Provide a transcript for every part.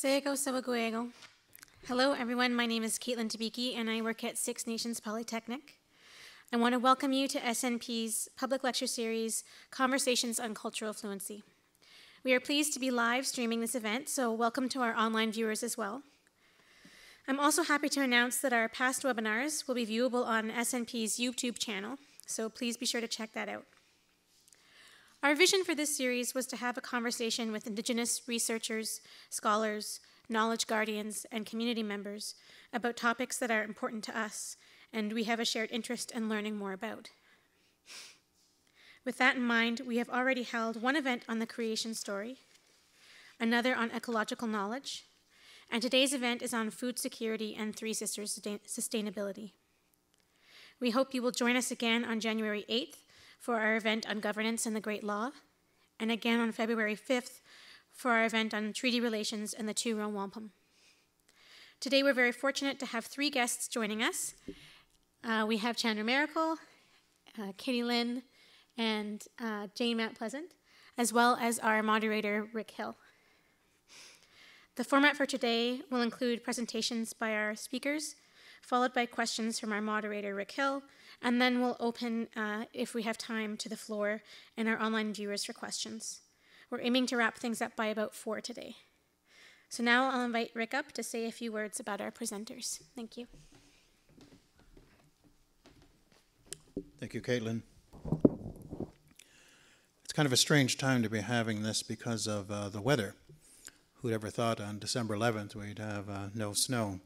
Sego Sawaguego. Hello everyone, my name is Caitlin Tabiki and I work at Six Nations Polytechnic. I want to welcome you to SNP's public lecture series, Conversations on Cultural Fluency. We are pleased to be live streaming this event, so welcome to our online viewers as well. I'm also happy to announce that our past webinars will be viewable on SNP's YouTube channel, so please be sure to check that out. Our vision for this series was to have a conversation with Indigenous researchers, scholars, knowledge guardians, and community members about topics that are important to us and we have a shared interest in learning more about. With that in mind, we have already held one event on the creation story, another on ecological knowledge, and today's event is on food security and Three Sisters sustainability. We hope you will join us again on January 8th for our event on governance and the Great Law, and again on February 5th for our event on treaty relations and the Two Row Wampum. Today we're very fortunate to have three guests joining us. We have Chandra Maracle, Katie Lynn, and Jane Matt Pleasant, as well as our moderator, Rick Hill. The format for today will include presentations by our speakers, followed by questions from our moderator, Rick Hill, and then we'll open, if we have time, to the floor and our online viewers for questions. We're aiming to wrap things up by about 4 today. So now I'll invite Rick up to say a few words about our presenters. Thank you. Thank you, Caitlin. It's kind of a strange time to be having this because of the weather. Who'd ever thought on December 11th we'd have no snow?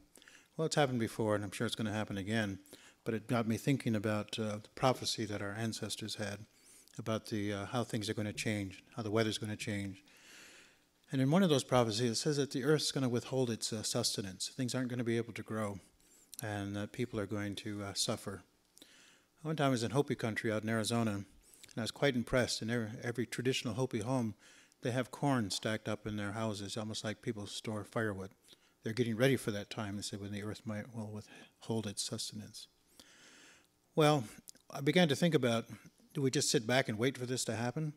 Well, it's happened before, and I'm sure it's going to happen again. But it got me thinking about the prophecy that our ancestors had about how things are going to change, how the weather's going to change. And in one of those prophecies, it says that the earth's going to withhold its sustenance. Things aren't going to be able to grow, and that people are going to suffer. One time I was in Hopi country out in Arizona, and I was quite impressed. In every traditional Hopi home, they have corn stacked up in their houses, almost like people store firewood. They're getting ready for that time, they say, when the earth will withhold its sustenance. Well, I began to think about, do we just sit back and wait for this to happen?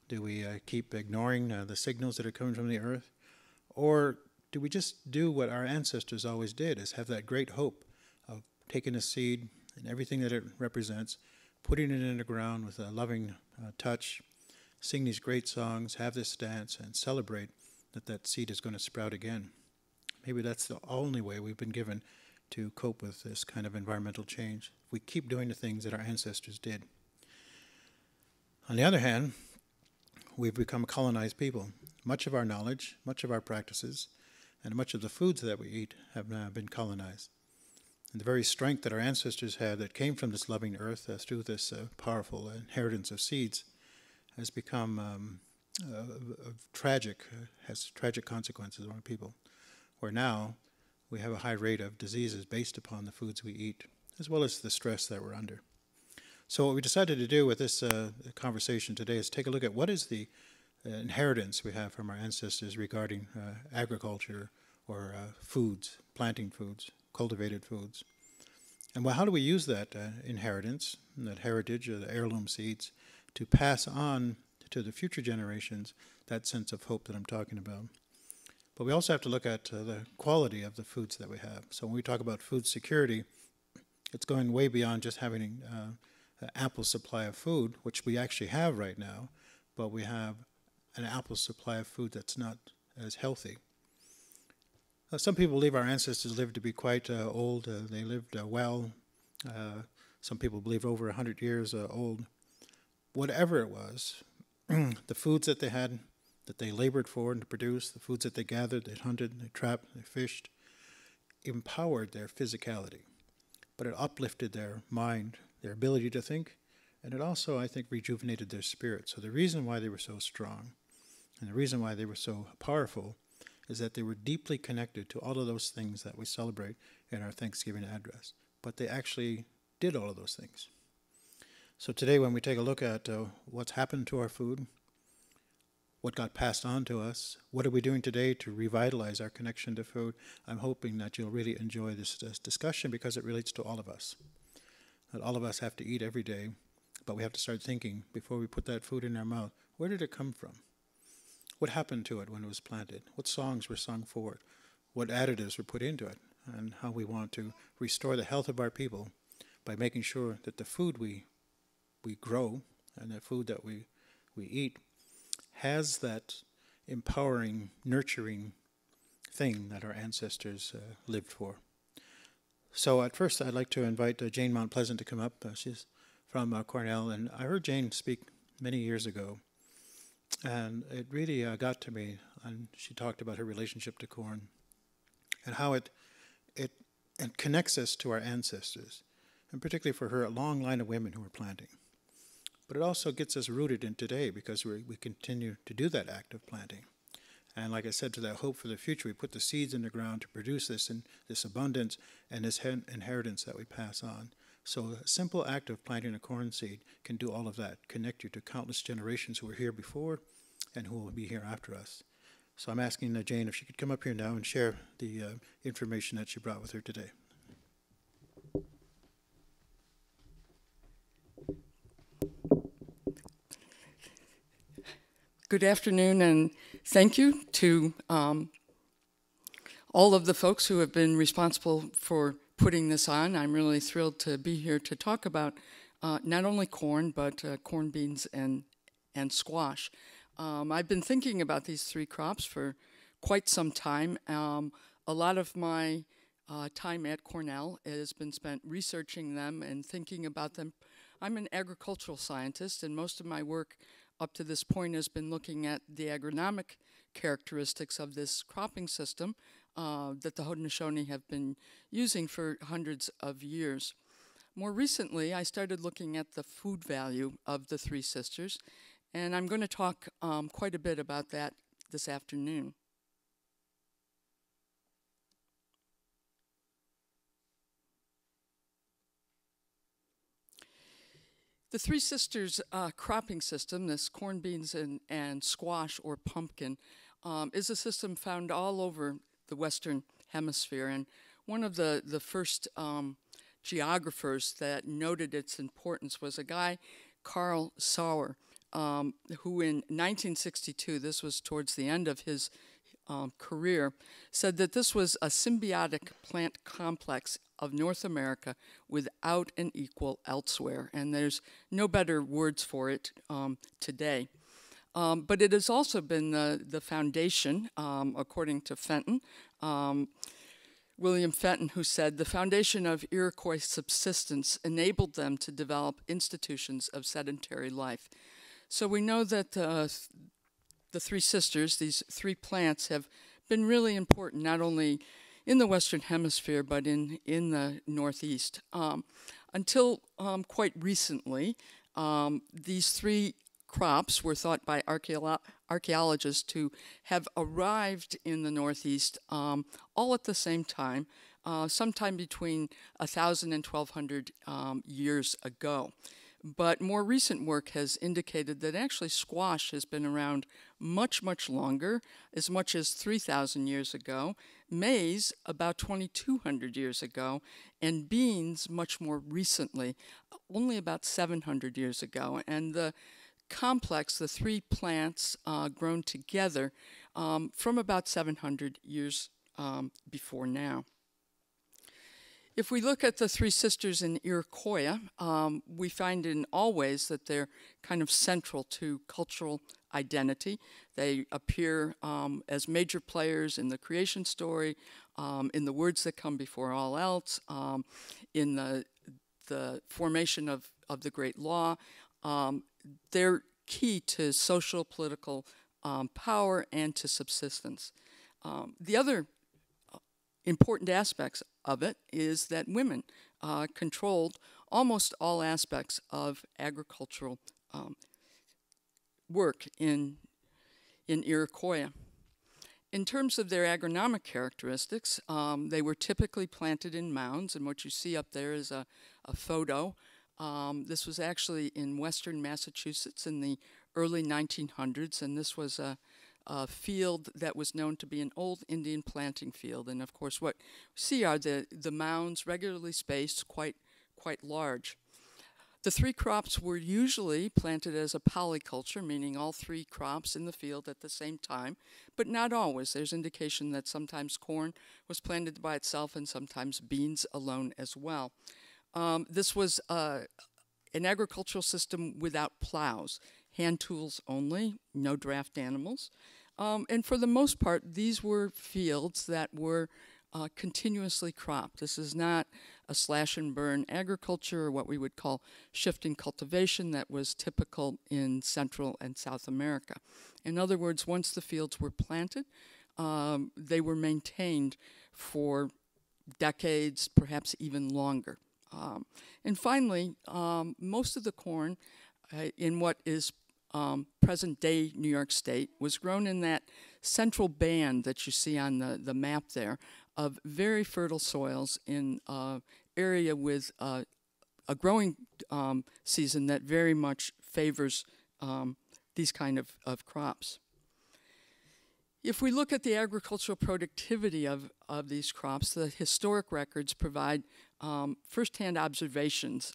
Do we keep ignoring the signals that are coming from the earth? Or do we just do what our ancestors always did, is have that great hope of taking a seed and everything that it represents, putting it in the ground with a loving touch, sing these great songs, have this dance, and celebrate that that seed is going to sprout again. Maybe that's the only way we've been given to cope with this kind of environmental change. We keep doing the things that our ancestors did. On the other hand, we've become a colonized people. Much of our knowledge, much of our practices, and much of the foods that we eat have now been colonized. And the very strength that our ancestors had that came from this loving earth through this powerful inheritance of seeds has become has tragic consequences on people, where now we have a high rate of diseases based upon the foods we eat, as well as the stress that we're under. So what we decided to do with this conversation today is take a look at what is the inheritance we have from our ancestors regarding agriculture or foods, planting foods, cultivated foods. And how do we use that inheritance, that heritage, or the heirloom seeds, to pass on to the future generations that sense of hope that I'm talking about? But we also have to look at the quality of the foods that we have. So when we talk about food security, it's going way beyond just having an ample supply of food, which we actually have right now, but we have an ample supply of food that's not as healthy. Some people believe our ancestors lived to be quite old. They lived well. Some people believe over 100 years old. Whatever it was, the foods that they had, that they labored for and to produce, the foods that they gathered, they hunted, they trapped, they fished, empowered their physicality. But it uplifted their mind, their ability to think, and it also, I think, rejuvenated their spirit. So the reason why they were so strong and the reason why they were so powerful is that they were deeply connected to all of those things that we celebrate in our Thanksgiving address. But they actually did all of those things. So today when we take a look at what's happened to our food, what got passed on to us, what are we doing today to revitalize our connection to food, I'm hoping that you'll really enjoy this discussion because it relates to all of us. That all of us have to eat every day, but we have to start thinking before we put that food in our mouth, where did it come from? what happened to it when it was planted, what songs were sung for it, what additives were put into it, and how we want to restore the health of our people by making sure that the food we grow and the food that we eat has that empowering, nurturing thing that our ancestors lived for. So at first I'd like to invite Jane Mount Pleasant to come up. She's from Cornell, and I heard Jane speak many years ago, and it really got to me. And she talked about her relationship to corn and how it connects us to our ancestors, and particularly for her, a long line of women who were planting. But it also gets us rooted in today because we continue to do that act of planting. And like I said, to that hope for the future, we put the seeds in the ground to produce this and this abundance and this inheritance that we pass on. So a simple act of planting a corn seed can do all of that, connect you to countless generations who were here before and who will be here after us. So I'm asking Jane if she could come up here now and share the information that she brought with her today. Good afternoon, and thank you to all of the folks who have been responsible for putting this on. I'm really thrilled to be here to talk about not only corn, but corn, beans, and squash. I've been thinking about these three crops for quite some time. A lot of my time at Cornell has been spent researching them and thinking about them. I'm an agricultural scientist, and most of my work up to this point has been looking at the agronomic characteristics of this cropping system that the Haudenosaunee have been using for hundreds of years. More recently, I started looking at the food value of the Three Sisters, and I'm going to talk quite a bit about that this afternoon. The Three Sisters cropping system, this corn, beans, and squash or pumpkin, is a system found all over the Western Hemisphere. And one of the first geographers that noted its importance was a guy, Carl Sauer, who in 1962, this was towards the end of his career, said that this was a symbiotic plant complex of North America without an equal elsewhere. And there's no better words for it today. But it has also been the foundation, according to Fenton, William Fenton, who said, the foundation of Iroquois subsistence enabled them to develop institutions of sedentary life. So we know that the Three Sisters, these three plants, have been really important, not only in the Western Hemisphere, but in the Northeast. Until quite recently, these three crops were thought by archaeologists to have arrived in the Northeast all at the same time, sometime between 1,000 and 1,200 years ago. But more recent work has indicated that actually squash has been around much, much longer, as much as 3,000 years ago, maize about 2,200 years ago, and beans much more recently, only about 700 years ago. And the complex, the three plants grown together from about 700 years before now. If we look at the Three Sisters in Iroquoia, we find in all ways that they're kind of central to cultural identity. They appear as major players in the creation story, in the words that come before all else, in the formation of the Great Law. They're key to social, political power and to subsistence. The other important aspects of it is that women controlled almost all aspects of agricultural work in Iroquoia. In terms of their agronomic characteristics, they were typically planted in mounds, and what you see up there is a photo. This was actually in western Massachusetts in the early 1900s, and this was a field that was known to be an old Indian planting field. And of course what we see are the mounds regularly spaced, quite large. The three crops were usually planted as a polyculture, meaning all three crops in the field at the same time, but not always. There's indication that sometimes corn was planted by itself and sometimes beans alone as well. This was an agricultural system without plows, hand tools only, no draft animals. And for the most part, these were fields that were continuously cropped. This is not a slash and burn agriculture, or what we would call shifting cultivation that was typical in Central and South America. In other words, once the fields were planted, they were maintained for decades, perhaps even longer. And finally, most of the corn in what is present-day New York State was grown in that central band that you see on the map there of very fertile soils in an area with a growing season that very much favors these kind of crops. If we look at the agricultural productivity of these crops, the historic records provide firsthand observations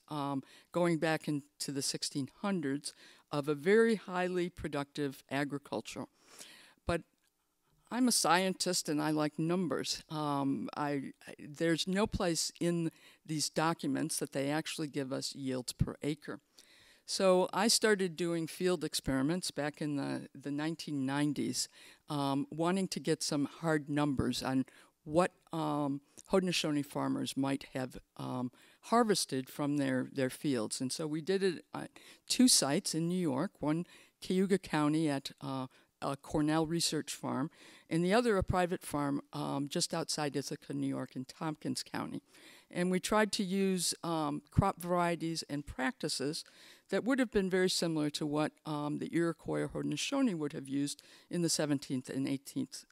going back into the 1600s of a very highly productive agriculture. But I'm a scientist and I like numbers. There's no place in these documents that they actually give us yields per acre. So I started doing field experiments back in the 1990s, wanting to get some hard numbers on what Haudenosaunee farmers might have harvested from their fields. And so we did it at two sites in New York, one Cayuga County at a Cornell research farm, and the other a private farm just outside Ithaca, New York in Tompkins County. And we tried to use crop varieties and practices that would have been very similar to what the Iroquois or Haudenosaunee would have used in the 17th and 18th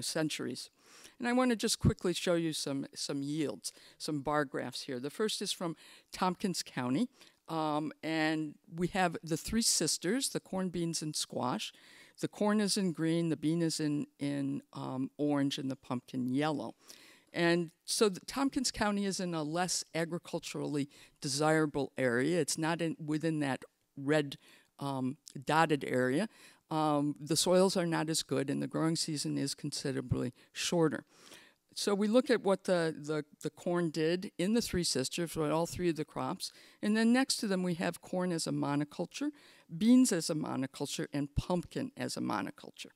centuries. And I want to just quickly show you some yields, some bar graphs here. The first is from Tompkins County, and we have the three sisters, the corn, beans, and squash. The corn is in green, the bean is in orange, and the pumpkin yellow. And so Tompkins County is in a less agriculturally desirable area. It's not within that red dotted area. The soils are not as good, and the growing season is considerably shorter. So we look at what the corn did in the Three Sisters, with all three of the crops. And then next to them we have corn as a monoculture, beans as a monoculture, and pumpkin as a monoculture.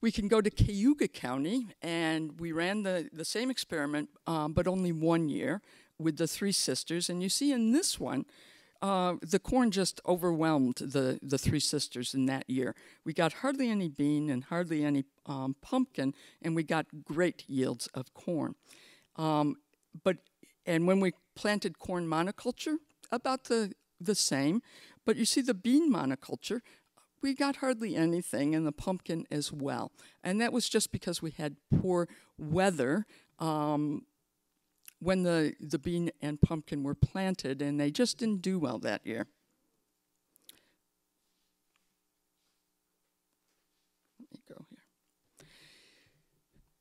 We can go to Cayuga County, and we ran the same experiment, but only 1 year with the Three Sisters. And you see in this one, the corn just overwhelmed the Three Sisters in that year. We got hardly any bean and hardly any pumpkin, and we got great yields of corn. And when we planted corn monoculture, about the same. But you see the bean monoculture, we got hardly anything, and the pumpkin as well. And that was just because we had poor weather when the bean and pumpkin were planted, and they just didn't do well that year. Let me go here.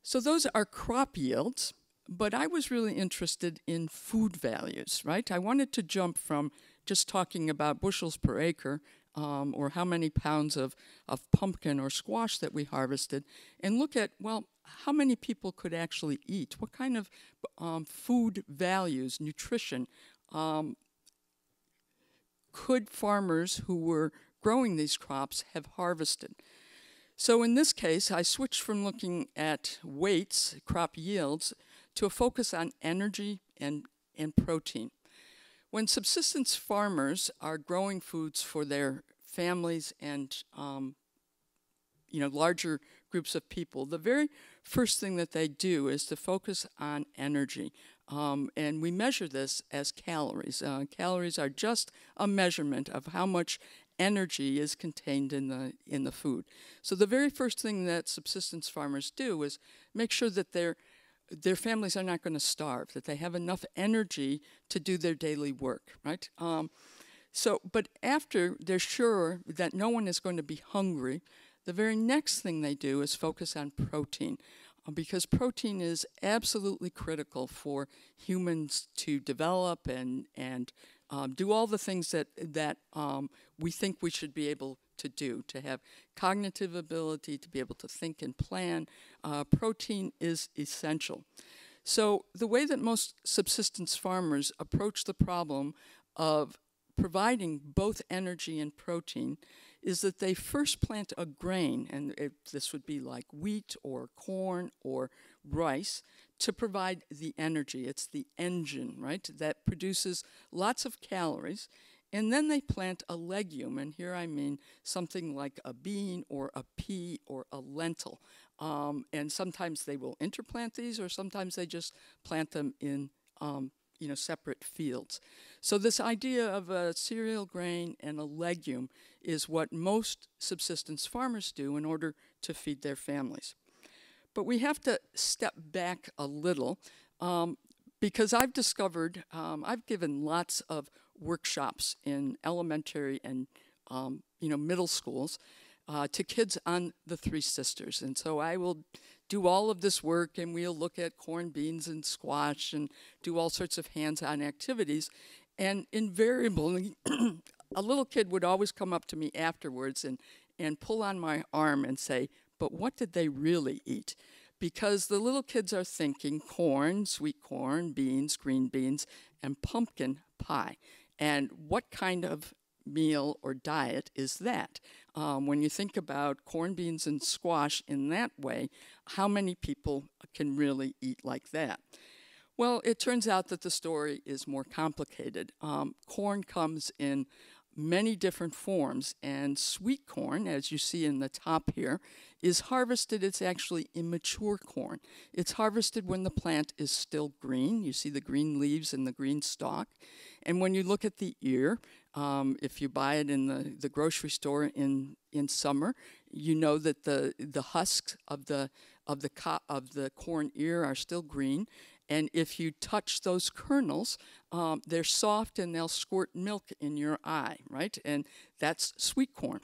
So those are crop yields, but I was really interested in food values, right? I wanted to jump from just talking about bushels per acre or how many pounds of pumpkin or squash that we harvested, and look at, well, how many people could actually eat? What kind of food values, nutrition, could farmers who were growing these crops have harvested? So in this case, I switched from looking at weights, crop yields, to a focus on energy and protein. When subsistence farmers are growing foods for their families and larger groups of people, the very first thing that they do is to focus on energy. And we measure this as calories. Calories are just a measurement of how much energy is contained in the food. So the very first thing that subsistence farmers do is make sure that their families are not going to starve, that they have enough energy to do their daily work, right? But after they're sure that no one is going to be hungry, the very next thing they do is focus on protein. because protein is absolutely critical for humans to develop and do all the things that we think we should be able to do, to have cognitive ability, to be able to think and plan. Protein is essential. So the way that most subsistence farmers approach the problem of providing both energy and protein is that they first plant a grain, and this would be like wheat or corn or rice, to provide the energy. It's the engine, right, that produces lots of calories. And then they plant a legume, and here I mean something like a bean or a pea or a lentil. And sometimes they will interplant these, or sometimes they just plant them in separate fields. So this idea of a cereal grain and a legume is what most subsistence farmers do in order to feed their families. But we have to step back a little because I've discovered, I've given lots of workshops in elementary and middle schools to kids on the Three Sisters. And so I will do all of this work, and we'll look at corn, beans, and squash and do all sorts of hands-on activities. And invariably, a little kid would always come up to me afterwards and pull on my arm and say, but what did they really eat? Because the little kids are thinking corn, sweet corn, beans, green beans, and pumpkin pie. And what kind of meal or diet is that? When you think about corn, beans, and squash in that way, how many people can really eat like that? Well, it turns out that the story is more complicated. Corn comes in many different forms, and sweet corn, as you see in the top here, is harvested. It's actually immature corn. It's harvested when the plant is still green. You see the green leaves and the green stalk. And when you look at the ear, if you buy it in the grocery store in summer, you know that the husks of the corn ear are still green. And if you touch those kernels, they're soft and they'll squirt milk in your eye, right? And that's sweet corn.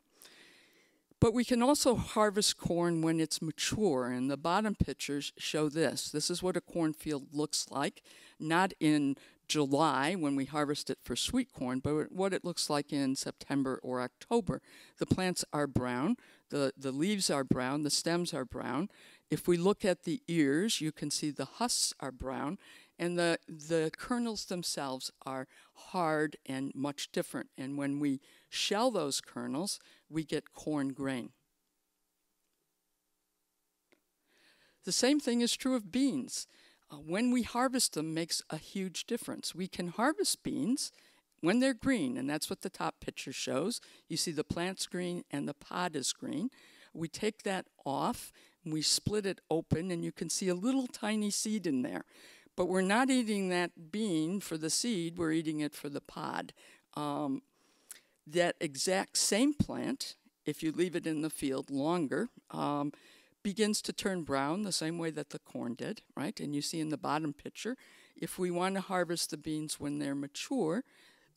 But we can also harvest corn when it's mature, and the bottom pictures show this. This is what a cornfield looks like, not in July when we harvest it for sweet corn, but what it looks like in September or October. The plants are brown, the leaves are brown, the stems are brown. If we look at the ears, you can see the husks are brown, and the kernels themselves are hard and much different. And when we shell those kernels, we get corn grain. The same thing is true of beans. When we harvest them makes a huge difference. We can harvest beans when they're green, and that's what the top picture shows. You see the plant's green and the pod is green. We take that off, and we split it open, and you can see a little tiny seed in there. But we're not eating that bean for the seed, we're eating it for the pod. That exact same plant, if you leave it in the field longer, begins to turn brown the same way that the corn did, right? And you see in the bottom picture, if we want to harvest the beans when they're mature,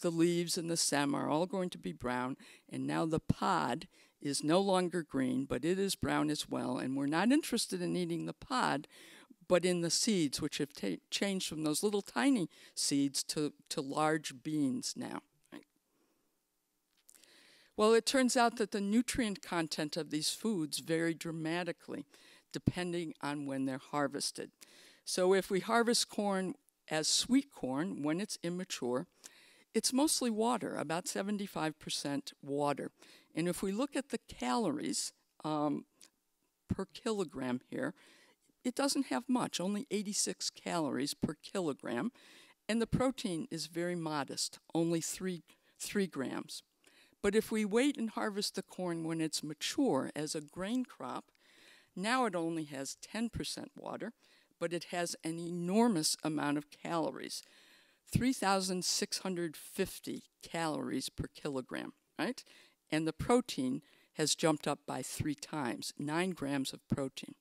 the leaves and the stem are all going to be brown, and now the pod is no longer green, but it is brown as well, and we're not interested in eating the pod, but in the seeds, which have changed from those little tiny seeds to large beans now. Right? Well, it turns out that the nutrient content of these foods vary dramatically depending on when they're harvested. So if we harvest corn as sweet corn when it's immature, it's mostly water, about 75% water. And if we look at the calories per kilogram here, it doesn't have much, only 86 calories per kilogram. And the protein is very modest, only 3 grams. But if we wait and harvest the corn when it's mature as a grain crop, now it only has 10% water, but it has an enormous amount of calories, 3,650 calories per kilogram, right? And the protein has jumped up by 3 times, 9 grams of protein.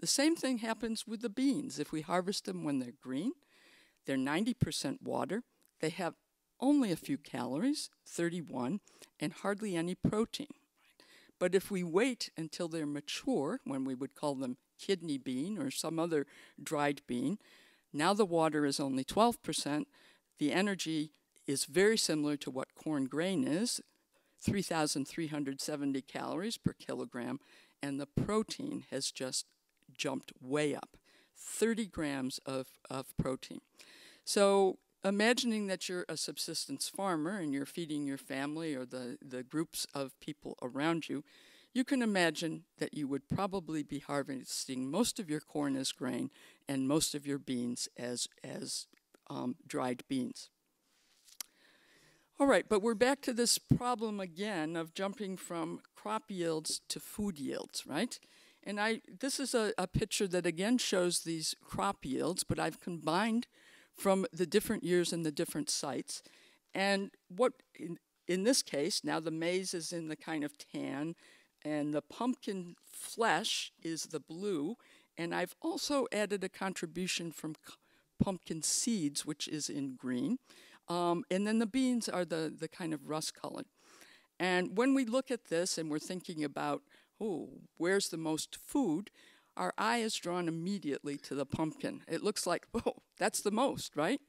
The same thing happens with the beans. If we harvest them when they're green, they're 90% water. They have only a few calories, 31, and hardly any protein. But if we wait until they're mature, when we would call them kidney bean or some other dried bean. Now the water is only 12%. The energy is very similar to what corn grain is, 3,370 calories per kilogram, and the protein has just jumped way up, 30 grams of protein. So imagining that you're a subsistence farmer and you're feeding your family or the groups of people around you, you can imagine that you would probably be harvesting most of your corn as grain and most of your beans as dried beans. All right, but we're back to this problem again of jumping from crop yields to food yields, right? And this is a picture that again shows these crop yields, but I've combined from the different years and the different sites. And what, in this case, now the maize is in the kind of tan, and the pumpkin flesh is the blue, and I've also added a contribution from pumpkin seeds, which is in green. And then the beans are the kind of rust colored. And when we look at this and we're thinking about, oh, where's the most food, our eye is drawn immediately to the pumpkin. It looks like, oh, that's the most, right?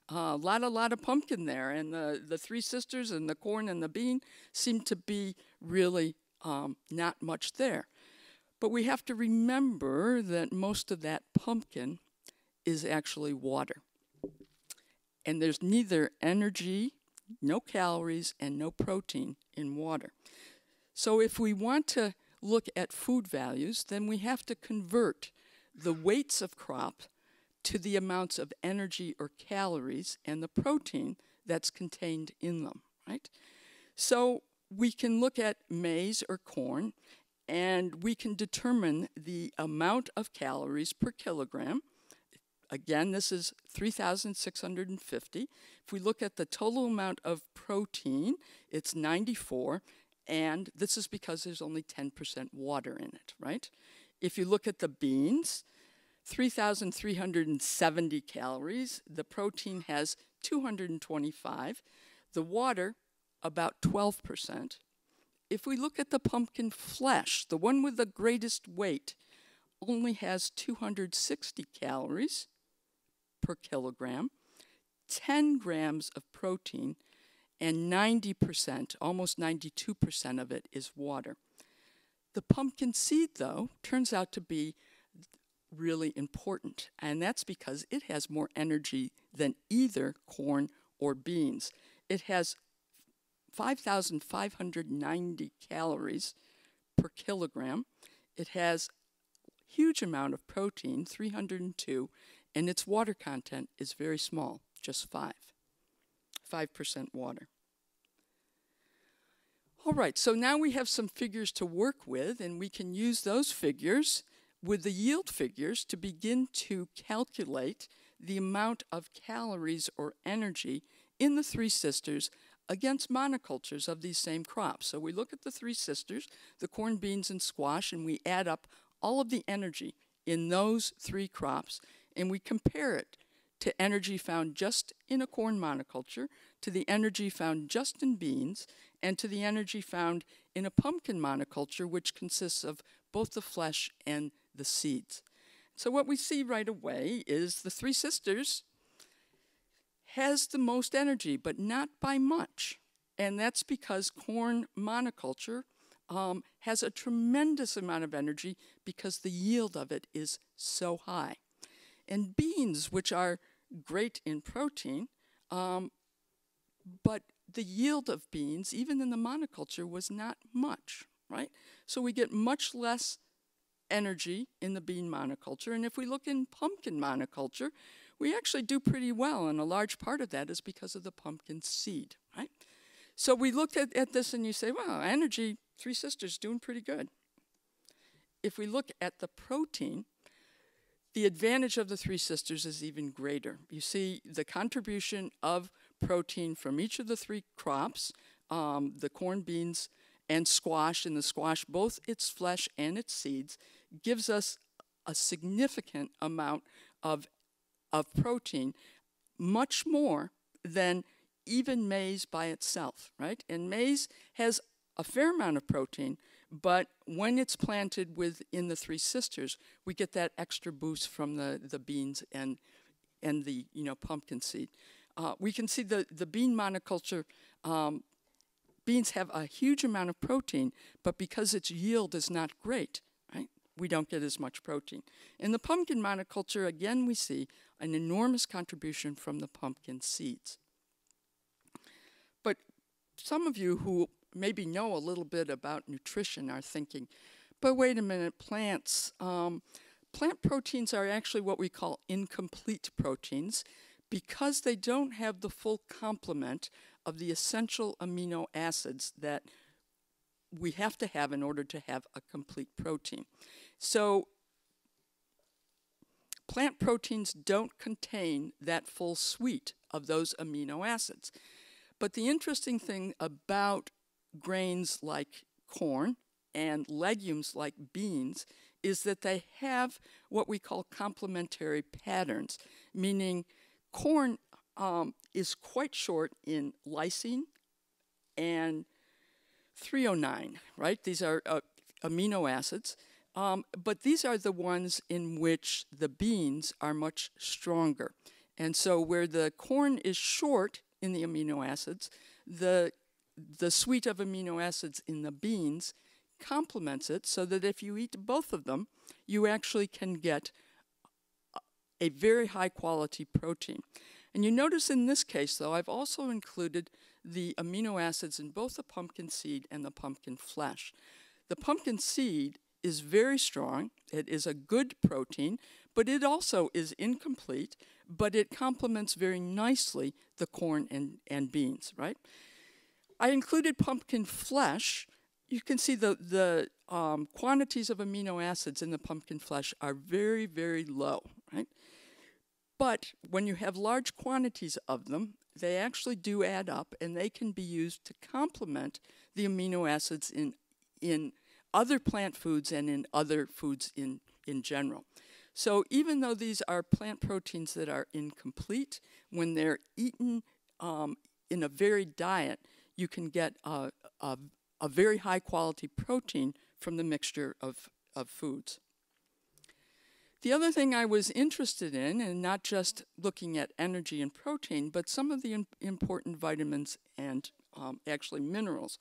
A lot of pumpkin there. And the three sisters and the corn and the bean seem to be really not much there. But we have to remember that most of that pumpkin is actually water. And there's neither energy, no calories, and no protein in water. So if we want to look at food values, then we have to convert the weights of crop to the amounts of energy or calories and the protein that's contained in them, right? So we can look at maize or corn, and we can determine the amount of calories per kilogram. Again, this is 3,650. If we look at the total amount of protein, it's 94, and this is because there's only 10% water in it, right? If you look at the beans, 3,370 calories. The protein has 225. The water, about 12%. If we look at the pumpkin flesh, the one with the greatest weight, only has 260 calories per kilogram, 10 grams of protein, and 90%, almost 92% of it is water. The pumpkin seed, though, turns out to be really important, and that's because it has more energy than either corn or beans. It has 5,590 calories per kilogram. It has a huge amount of protein, 302, and its water content is very small, just 5% water. All right, so now we have some figures to work with, and we can use those figures with the yield figures to begin to calculate the amount of calories or energy in the Three Sisters against monocultures of these same crops. So we look at the Three Sisters, the corn, beans, and squash, and we add up all of the energy in those three crops, and we compare it to energy found just in a corn monoculture, to the energy found just in beans, and to the energy found in a pumpkin monoculture, which consists of both the flesh and the seeds. So what we see right away is the Three Sisters has the most energy, but not by much. And that's because corn monoculture has a tremendous amount of energy because the yield of it is so high. And beans, which are great in protein, but the yield of beans, even in the monoculture, was not much, right? So we get much less energy in the bean monoculture. And if we look in pumpkin monoculture, we actually do pretty well, and a large part of that is because of the pumpkin seed, right? So we looked at this and you say, well, energy, Three Sisters doing pretty good. If we look at the protein, the advantage of the Three Sisters is even greater. You see the contribution of protein from each of the three crops, the corn, beans, and squash. And the squash, both its flesh and its seeds, gives us a significant amount of protein, much more than even maize by itself, right? And maize has a fair amount of protein, But when it's planted within the Three Sisters, we get that extra boost from the beans and the pumpkin seed. We can see the bean monoculture. Beans have a huge amount of protein, but because its yield is not great, right, we don't get as much protein. In the pumpkin monoculture, again, we see an enormous contribution from the pumpkin seeds. But some of you who maybe know a little bit about nutrition are thinking, but wait a minute, plants, plant proteins are actually what we call incomplete proteins because they don't have the full complement of the essential amino acids that we have to have in order to have a complete protein. So plant proteins don't contain that full suite of those amino acids. But the interesting thing about grains like corn and legumes like beans is that they have what we call complementary patterns, meaning corn is quite short in lysine and 309, right? These are amino acids, but these are the ones in which the beans are much stronger. And so where the corn is short in the amino acids, the suite of amino acids in the beans complements it so that if you eat both of them, you actually can get a very high quality protein. And you notice in this case, though, I've also included the amino acids in both the pumpkin seed and the pumpkin flesh. The pumpkin seed is very strong. It is a good protein, but it also is incomplete, but it complements very nicely the corn and beans, right? I included pumpkin flesh. You can see the quantities of amino acids in the pumpkin flesh are very, very low, right? But when you have large quantities of them, they actually do add up, and they can be used to complement the amino acids in other plant foods and in other foods in general. So even though these are plant proteins that are incomplete, when they're eaten in a varied diet, you can get a very high quality protein from the mixture of foods. The other thing I was interested in, and not just looking at energy and protein, but some of the important vitamins and actually minerals.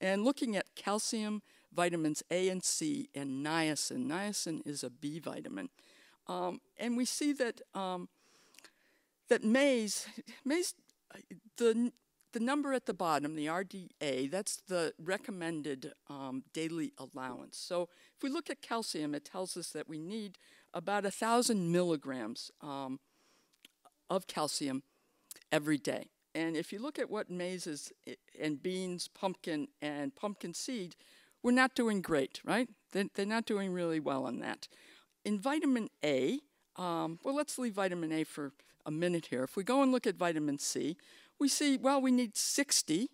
And looking at calcium, vitamins A and C, and niacin. Niacin is a B vitamin. And we see that that maize, the number at the bottom, the RDA, that's the recommended daily allowance. So if we look at calcium, it tells us that we need about 1,000 milligrams of calcium every day. And if you look at what maize is and beans, pumpkin, and pumpkin seed, we're not doing great, right? They're not doing really well on that. In vitamin A, well, let's leave vitamin A for a minute here. If we go and look at vitamin C, we see, well, we need 60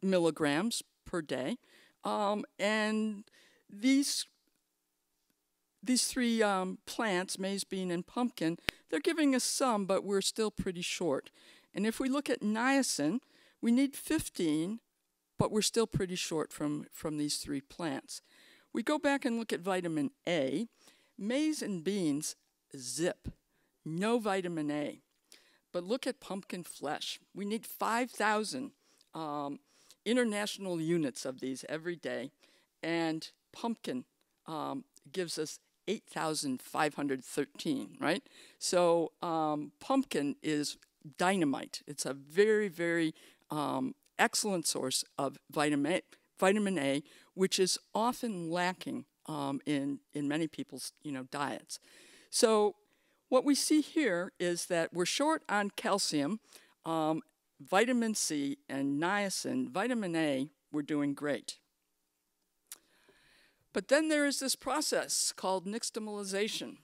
milligrams per day. And these three plants, maize, bean, and pumpkin, they're giving us some, but we're still pretty short. And if we look at niacin, we need 15, but we're still pretty short from these three plants. We go back and look at vitamin A. Maize and beans, zip, no vitamin A. But look at pumpkin flesh. We need 5,000 international units of these every day, and pumpkin gives us 8,513, right? So pumpkin is dynamite. It's a very, very excellent source of vitamin A, which is often lacking in many people's diets. So what we see here is that we're short on calcium, vitamin C, and niacin. Vitamin A, we're doing great. But then there is this process called nixtamalization,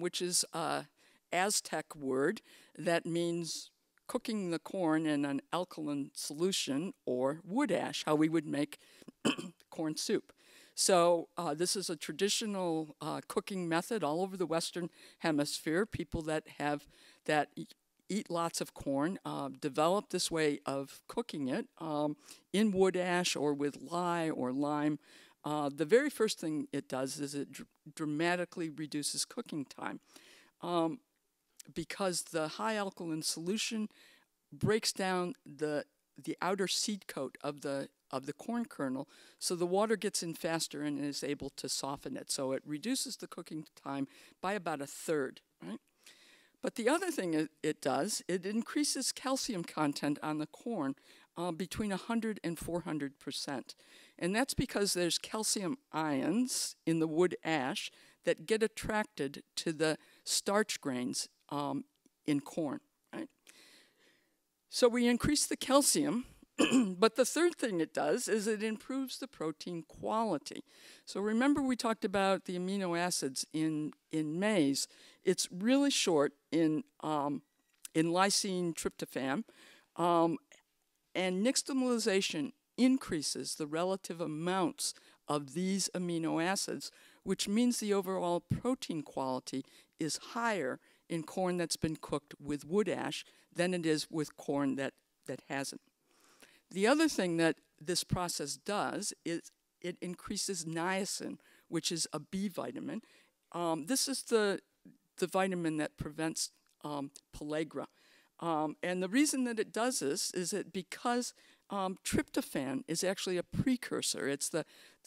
which is an Aztec word that means cooking the corn in an alkaline solution or wood ash, how we would make corn soup. So this is a traditional cooking method all over the Western Hemisphere. People that have that eat lots of corn, develop this way of cooking it in wood ash or with lye or lime. The very first thing it does is it dramatically reduces cooking time because the high alkaline solution breaks down the outer seed coat of the corn kernel, so the water gets in faster and is able to soften it. So it reduces the cooking time by about a third, right? But the other thing it does, it increases calcium content on the corn between 100 and 400%. And that's because there's calcium ions in the wood ash that get attracted to the starch grains in corn, right? So we increase the calcium, but the third thing it does is it improves the protein quality. So remember we talked about the amino acids in maize. It's really short in lysine tryptophan, and nixtamalization increases the relative amounts of these amino acids, which means the overall protein quality is higher in corn that's been cooked with wood ash than it is with corn that hasn't. The other thing that this process does is it increases niacin, which is a B vitamin. This is the vitamin that prevents pellagra. And the reason that it does this is that because tryptophan is actually a precursor. It's the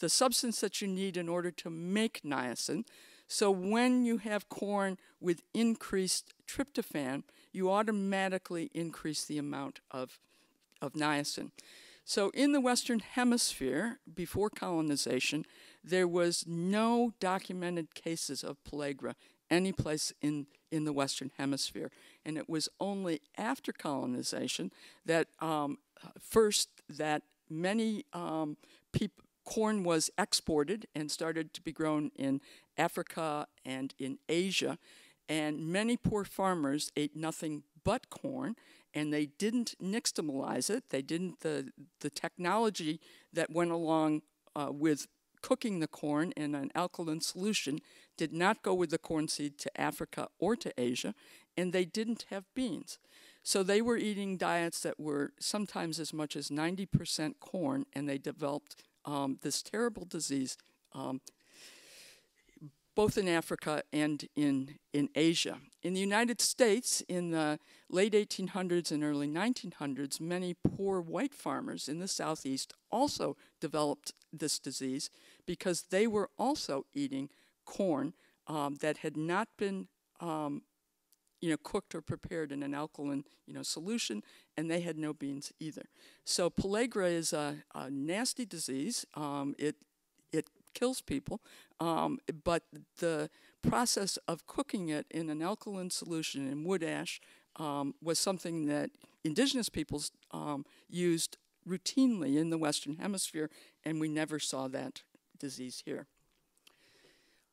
substance that you need in order to make niacin. So when you have corn with increased tryptophan, you automatically increase the amount of niacin. So in the Western Hemisphere, before colonization, there was no documented cases of pellagra any place in the Western Hemisphere. And it was only after colonization that that many corn was exported and started to be grown in Africa and in Asia. And many poor farmers ate nothing but corn, and they didn't nixtamalize it. They didn't, the technology that went along with cooking the corn in an alkaline solution did not go with the corn seed to Africa or to Asia, and they didn't have beans. So they were eating diets that were sometimes as much as 90% corn, and they developed this terrible disease both in Africa and in Asia. In the United States, in the late 1800s and early 1900s, many poor white farmers in the Southeast also developed this disease because they were also eating corn that had not been cooked or prepared in an alkaline solution, and they had no beans either. So pellagra is a nasty disease. It kills people, but the process of cooking it in an alkaline solution in wood ash was something that indigenous peoples used routinely in the Western Hemisphere, and we never saw that disease here.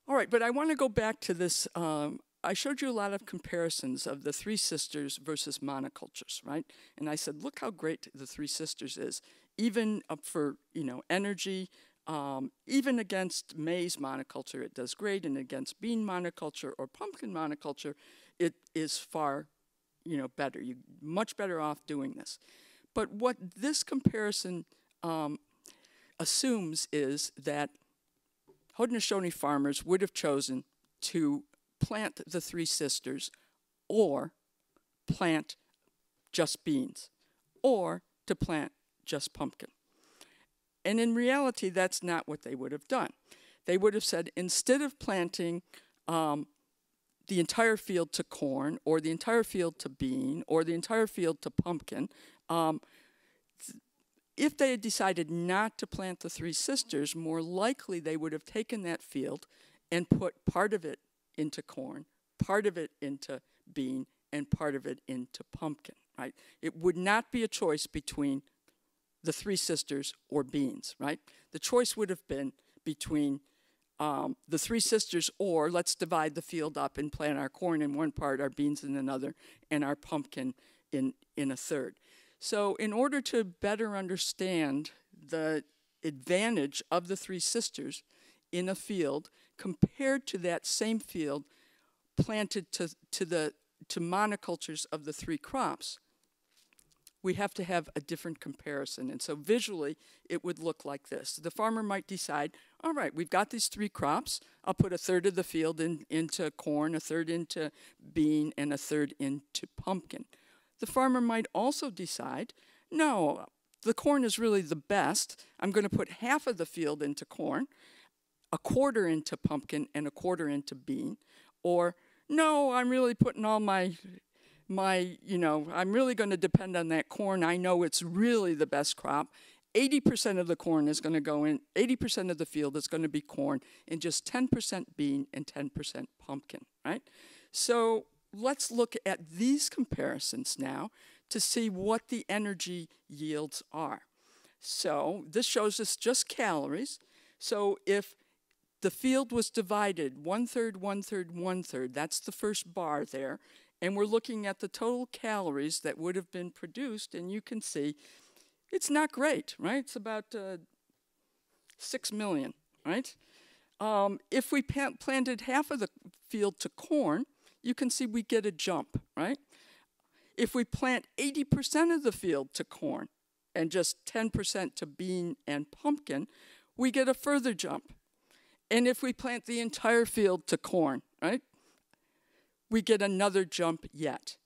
All right, but I want to go back to this. I showed you a lot of comparisons of the Three Sisters versus monocultures, right? And I said, look how great the Three Sisters is, even for energy. Even against maize monoculture, it does great, and against bean monoculture or pumpkin monoculture, it is far, better. You're much better off doing this. But what this comparison assumes is that Haudenosaunee farmers would have chosen to plant the Three Sisters, or plant just beans, or to plant just pumpkin. And in reality, that's not what they would have done. They would have said, instead of planting the entire field to corn, or the entire field to bean, or the entire field to pumpkin, if they had decided not to plant the Three Sisters, more likely they would have taken that field and put part of it into corn, part of it into bean, and part of it into pumpkin, right? It would not be a choice between the Three Sisters or beans, right? The choice would have been between the Three Sisters, or let's divide the field up and plant our corn in one part, our beans in another, and our pumpkin in a third. So in order to better understand the advantage of the Three Sisters in a field compared to that same field planted to the to monocultures of the three crops, we have to have a different comparison. And so visually, it would look like this. The farmer might decide, all right, we've got these three crops. I'll put a third of the field into corn, a third into bean, and a third into pumpkin. The farmer might also decide, no, the corn is really the best. I'm going to put half of the field into corn, a quarter into pumpkin, and a quarter into bean. Or, no, I'm really putting all I'm really going to depend on that corn. I know it's really the best crop. 80% of the corn is going to go in, 80% of the field is going to be corn, and just 10% bean and 10% pumpkin, right? So let's look at these comparisons now to see what the energy yields are. So this shows us just calories. So if the field was divided 1/3, 1/3, 1/3, that's the first bar there, and we're looking at the total calories that would have been produced, and you can see it's not great, right? It's about 6 million, right? If we planted half of the field to corn, you can see we get a jump, right? If we plant 80% of the field to corn and just 10% to bean and pumpkin, we get a further jump. And if we plant the entire field to corn, right, we get another jump yet.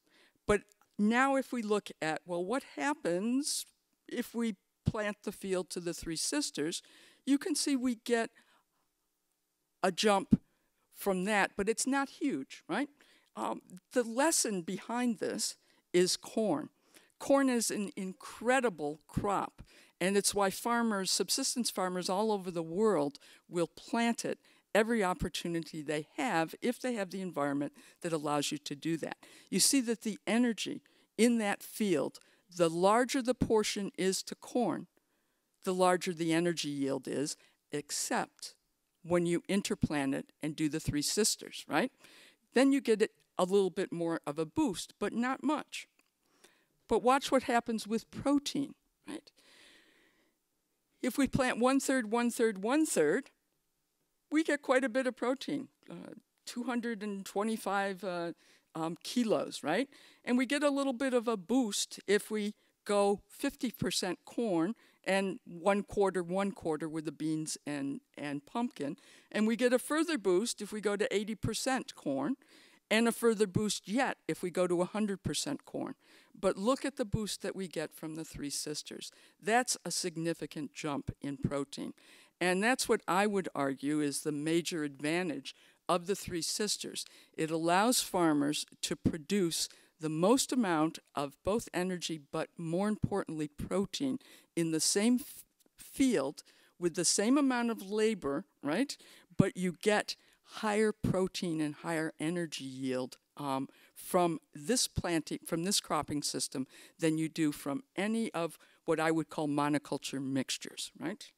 But now if we look at, well, what happens if we plant the field to the Three Sisters, you can see we get a jump from that, but it's not huge, right? The lesson behind this is corn. Corn is an incredible crop, and it's why farmers, subsistence farmers all over the world will plant it every opportunity they have if they have the environment that allows you to do that. You see that the energy in that field, the larger the portion is to corn, the larger the energy yield is, except when you interplant it and do the Three Sisters, right? Then you get it a little bit more of a boost, but not much. But watch what happens with protein, right? If we plant 1/3, 1/3, 1/3, we get quite a bit of protein, 225 kilos, right? And we get a little bit of a boost if we go 50% corn and 1/4 with the beans and pumpkin. And we get a further boost if we go to 80% corn, and a further boost yet if we go to 100% corn. But look at the boost that we get from the Three Sisters. That's a significant jump in protein. And that's what I would argue is the major advantage of the Three Sisters. It allows farmers to produce the most amount of both energy, but more importantly, protein in the same field with the same amount of labor, right? But you get higher protein and higher energy yield from this planting, from this cropping system than you do from any of what I would call monoculture mixtures, right?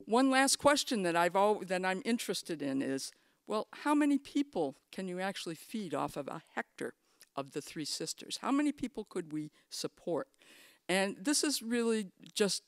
One last question that I'm interested in is, well, how many people can you actually feed off of a hectare of the Three Sisters? How many people could we support? And this is really just,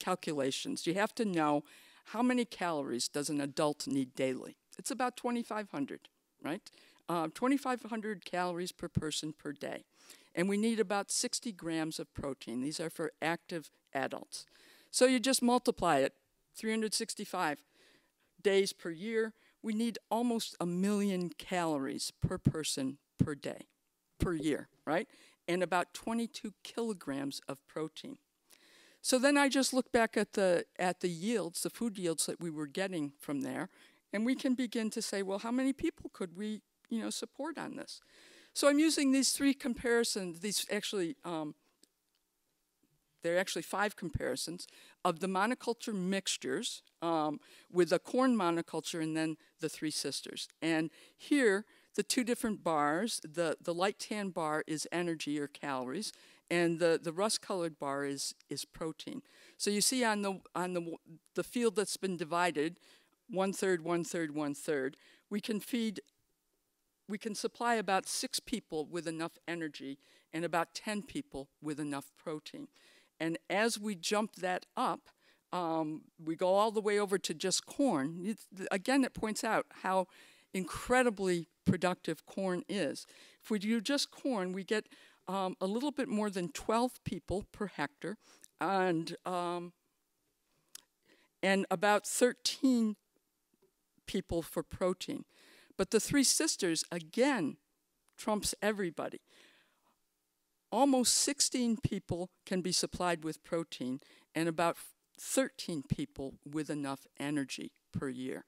calculations. You have to know how many calories does an adult need daily. It's about 2,500, right? 2,500 calories per person per day. And we need about 60 grams of protein. These are for active adults. So you just multiply it, 365 days per year. We need almost 1 million calories per person per day, per year, right? And about 22 kilograms of protein. So then I just look back at the yields, the food yields that we were getting from there, and we can begin to say, well, how many people could we, support on this? So I'm using these three comparisons, they're actually 5 comparisons of the monoculture mixtures with the corn monoculture and then the Three Sisters. And here, the 2 different bars, the light tan bar is energy or calories, and the rust-colored bar is protein. So you see on the field that's been divided, 1/3, 1/3, 1/3, we can supply about 6 people with enough energy and about 10 people with enough protein. And as we jump that up, we go all the way over to just corn. Again, it points out how incredibly productive corn is. If we do just corn, we get a little bit more than 12 people per hectare, and about 13 people for protein. But the Three Sisters, again, trumps everybody. Almost 16 people can be supplied with protein, and about 13 people with enough energy per year.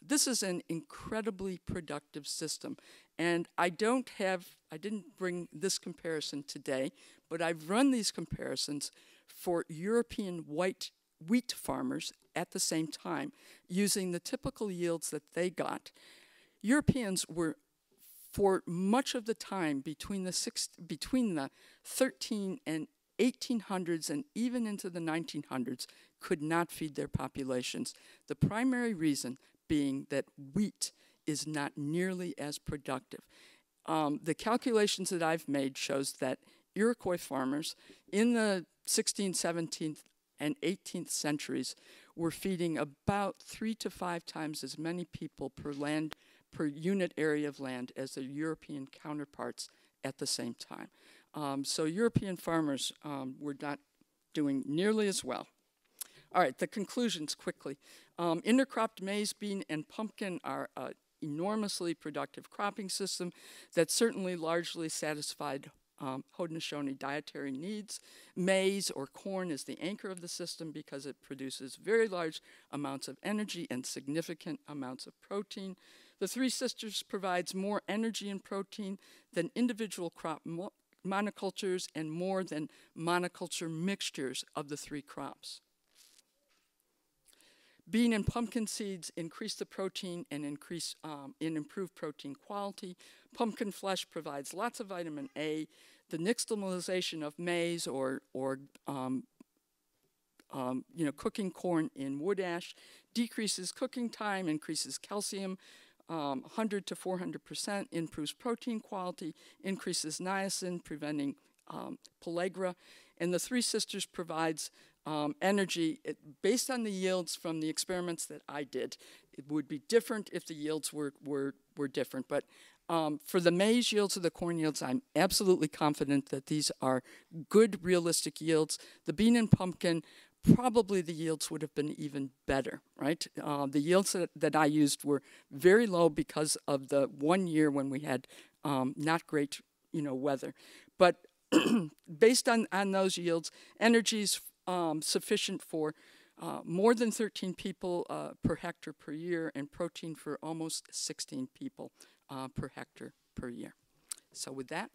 This is an incredibly productive system, and I didn't bring this comparison today, but I've run these comparisons for European white wheat farmers at the same time, using the typical yields that they got. Europeans were, for much of the time between the 13 and 1800s and even into the 1900s, could not feed their populations. The primary reason being that wheat is not nearly as productive. The calculations that I've made shows that Iroquois farmers in the 16th, 17th, and 18th centuries were feeding about 3 to 5 times as many people per unit area of land as their European counterparts at the same time. So European farmers were not doing nearly as well. All right, the conclusions quickly. Intercropped maize, bean, and pumpkin are an enormously productive cropping system that certainly largely satisfied Haudenosaunee dietary needs. Maize or corn is the anchor of the system because it produces very large amounts of energy and significant amounts of protein. The Three Sisters provides more energy and protein than individual crop monocultures and more than monoculture mixtures of the 3 crops. Bean and pumpkin seeds increase the protein and improve protein quality. Pumpkin flesh provides lots of vitamin A. The nixtamalization of maize or cooking corn in wood ash decreases cooking time, increases calcium, 100 to 400%, improves protein quality, increases niacin, preventing pellagra. And the Three Sisters provides energy based on the yields from the experiments that I did. It would be different if the yields were different. But for the maize yields or the corn yields, I'm absolutely confident that these are good, realistic yields. The bean and pumpkin, probably the yields would have been even better, right? The yields that I used were very low because of the one year when we had not great, weather. But based on those yields, energy is sufficient for more than 13 people per hectare per year, and protein for almost 16 people per hectare per year. So with that.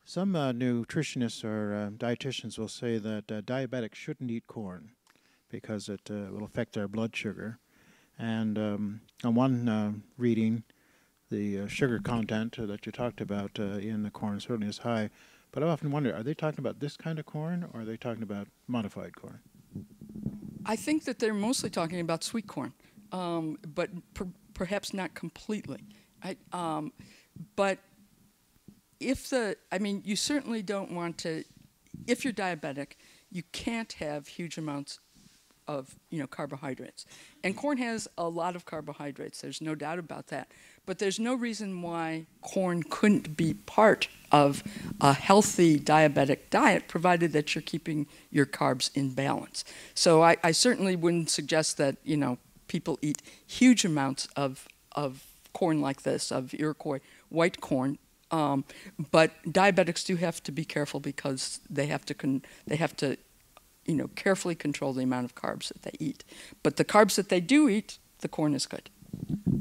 Some nutritionists or dietitians will say that diabetics shouldn't eat corn because it will affect their blood sugar. And on one reading, the sugar content that you talked about in the corn certainly is high. But I often wonder, are they talking about this kind of corn, or are they talking about modified corn? I think that they're mostly talking about sweet corn, but perhaps not completely. But you certainly don't want to, if you're diabetic, you can't have huge amounts of carbohydrates. And corn has a lot of carbohydrates, there's no doubt about that. But there's no reason why corn couldn't be part of a healthy diabetic diet, provided that you're keeping your carbs in balance. So I certainly wouldn't suggest that people eat huge amounts of corn like this, of Iroquois white corn. But diabetics do have to be careful because they have to carefully control the amount of carbs that they eat. But the carbs that they do eat, the corn is good.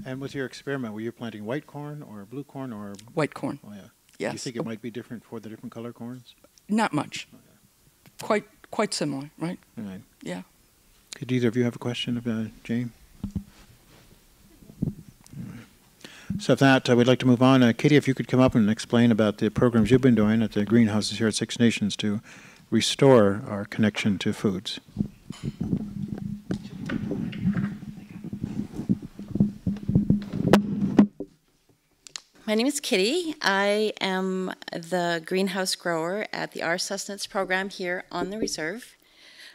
And with your experiment, were you planting white corn or blue corn or? White corn. Oh, yeah. Yes. Do you think it might be different for the different color corns? Not much. Oh, yeah. Quite similar, right? Right. Yeah. Did either of you have a question about Jane? So if that, we'd like to move on. Katie, if you could come up and explain about the programs you've been doing at the greenhouses here at Six Nations to restore our connection to foods. My name is Kitty. I am the greenhouse grower at the R Sustenance program here on the reserve.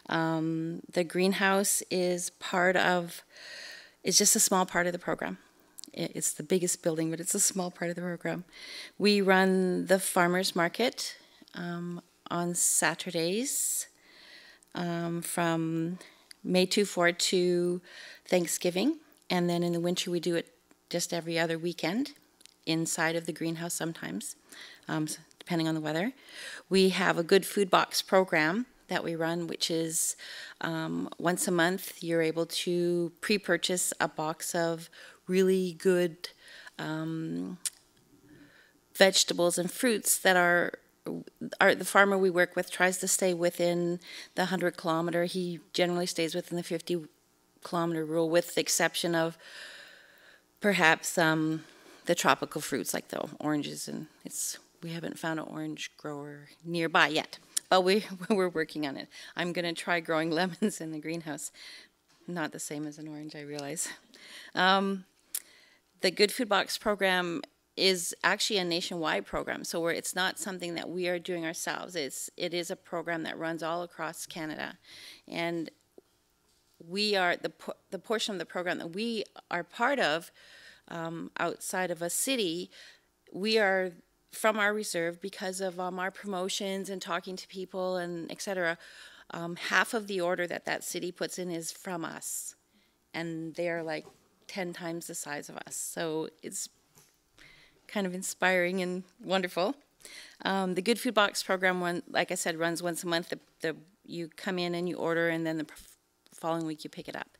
The greenhouse is it's just a small part of the program. It's the biggest building, but it's a small part of the program. We run the farmers market on Saturdays from May 4 to Thanksgiving, and then in the winter we do it just every other weekend inside of the greenhouse sometimes, depending on the weather. We have a good food box program that we run, which is once a month you're able to pre-purchase a box of really good vegetables and fruits that are the farmer we work with tries to stay within the 100 kilometer. He generally stays within the 50 kilometer rule, with the exception of perhaps the tropical fruits like the oranges, and we haven't found an orange grower nearby yet, but we're working on it. I'm going to try growing lemons in the greenhouse. Not the same as an orange, I realize. The Good Food Box program is actually a nationwide program, so it's not something that we are doing ourselves. It is a program that runs all across Canada, and we are the portion of the program that we are part of outside of a city. We are from our reserve because of our promotions and talking to people and etc. Half of the order that city puts in is from us, and they're like 10 times the size of us. So it's kind of inspiring and wonderful. The Good Food Box program, like I said, runs once a month. You come in and you order, and then the following week you pick it up.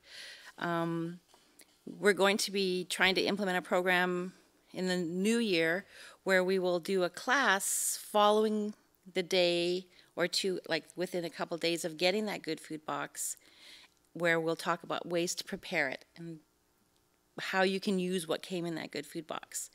We're going to be trying to implement a program in the new year where we will do a class following the day or two, like within a couple days of getting that Good Food Box, where we'll talk about ways to prepare it and how you can use what came in that Good Food Box.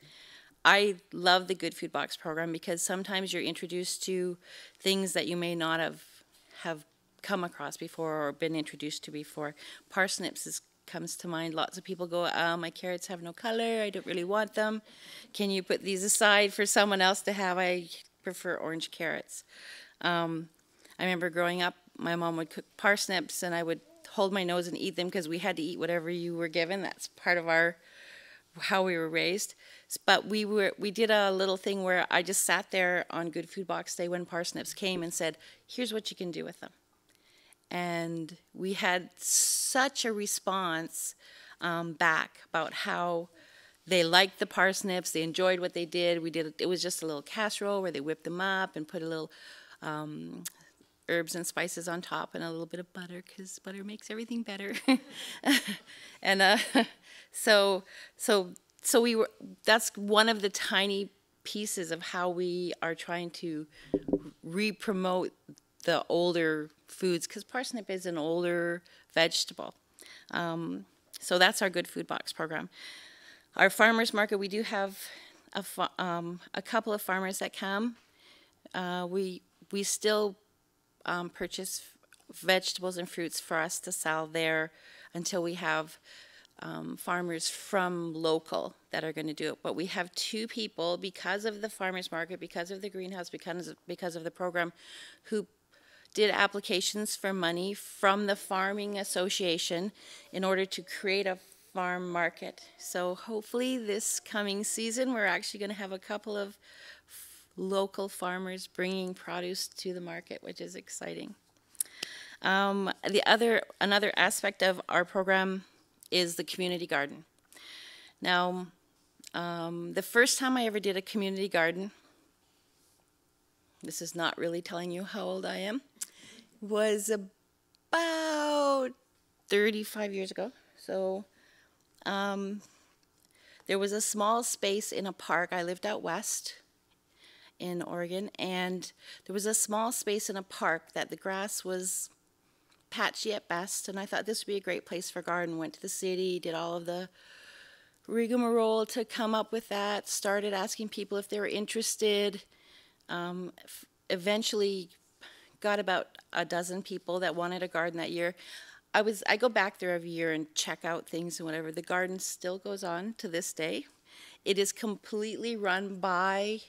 I love the Good Food Box program because sometimes you're introduced to things that you may not have come across before or been introduced to before. Parsnips comes to mind. Lots of people go, my carrots have no color, I don't really want them. Can you put these aside for someone else to have? I prefer orange carrots. I remember growing up, my mom would cook parsnips and I would hold my nose and eat them because we had to eat whatever you were given. That's part of how we were raised. But we did a little thing where I just sat there on Good Food Box Day when parsnips came and said, here's what you can do with them. And we had such a response back about how they liked the parsnips, they enjoyed what they did. It was just a little casserole where they whipped them up and put a little herbs and spices on top and a little bit of butter, because butter makes everything better. And so that's one of the tiny pieces of how we are trying to re-promote the older foods, because parsnip is an older vegetable. So that's our Good Food Box program. Our farmers market, we do have a couple of farmers that come. We still purchase vegetables and fruits for us to sell there until we have farmers from local that are going to do it. But we have two people, because of the farmers market, because of the greenhouse, because of the program, who did applications for money from the Farming Association in order to create a farm market. So hopefully this coming season we're actually going to have a couple of local farmers bringing produce to the market, which is exciting. Another aspect of our program is the community garden. Now, the first time I ever did a community garden, this is not really telling you how old I am, was about 35 years ago. So there was a small space in a park. I lived out west in Oregon, and there was a small space in a park that the grass was patchy at best, and I thought this would be a great place for a garden. Went to the city, did all of the rigmarole to come up with that, started asking people if they were interested, eventually got about a dozen people that wanted a garden that year. I go back there every year and check out things and whatever. The garden still goes on to this day. It is completely run by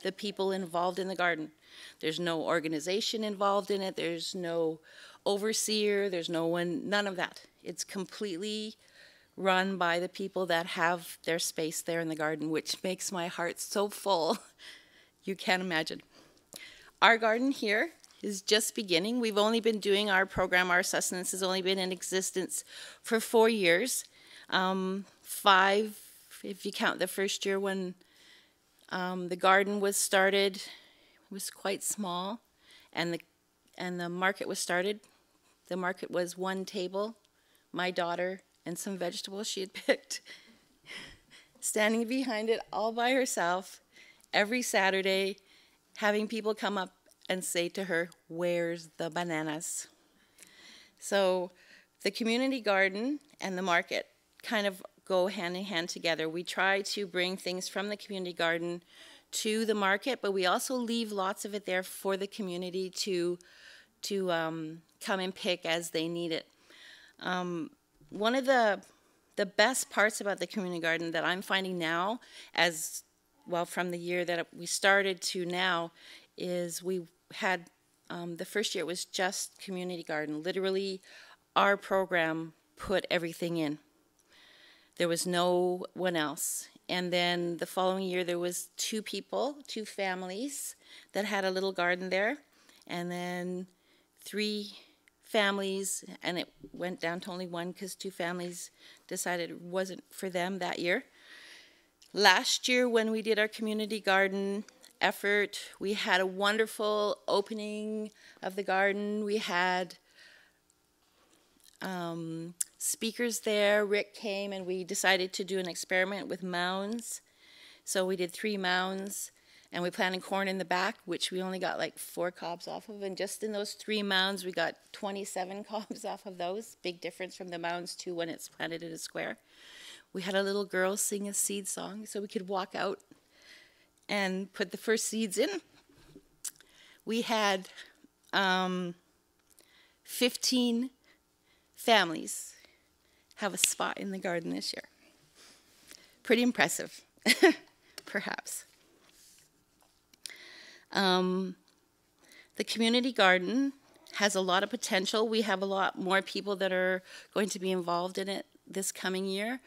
the people involved in the garden. There's no organization involved in it. There's no overseer. There's no one, none of that. It's completely run by the people that have their space there in the garden, which makes my heart so full. You can't imagine. Our garden here is just beginning. We've only been doing our program. Our sustenance has only been in existence for 4 years. 5, if you count the first year when the garden was started. It was quite small, and the market was started. The market was 1 table, my daughter, and some vegetables she had picked, standing behind it all by herself every Saturday, having people come up and say to her, "Where's the bananas?" So the community garden and the market kind of go hand in hand together. We try to bring things from the community garden to the market, but we also leave lots of it there for the community to come and pick as they need it. One of the best parts about the community garden that I'm finding now, as well from the year that we started to now, is we had the first year it was just community garden. Literally, our program put everything in. There was no one else. And then the following year there was 2 people, 2 families that had a little garden there. And then 3 families, and it went down to only 1 because 2 families decided it wasn't for them that year. Last year when we did our community garden effort, we had a wonderful opening of the garden. We had speakers there. Rick came and we decided to do an experiment with mounds. So we did 3 mounds and we planted corn in the back, which we only got like 4 cobs off of. And just in those 3 mounds, we got 27 cobs off of those. Big difference from the mounds too when it's planted in a square. We had a little girl sing a seed song so we could walk out and put the first seeds in. We had 15 families have a spot in the garden this year. Pretty impressive, perhaps. The community garden has a lot of potential. We have a lot more people that are going to be involved in it this coming year.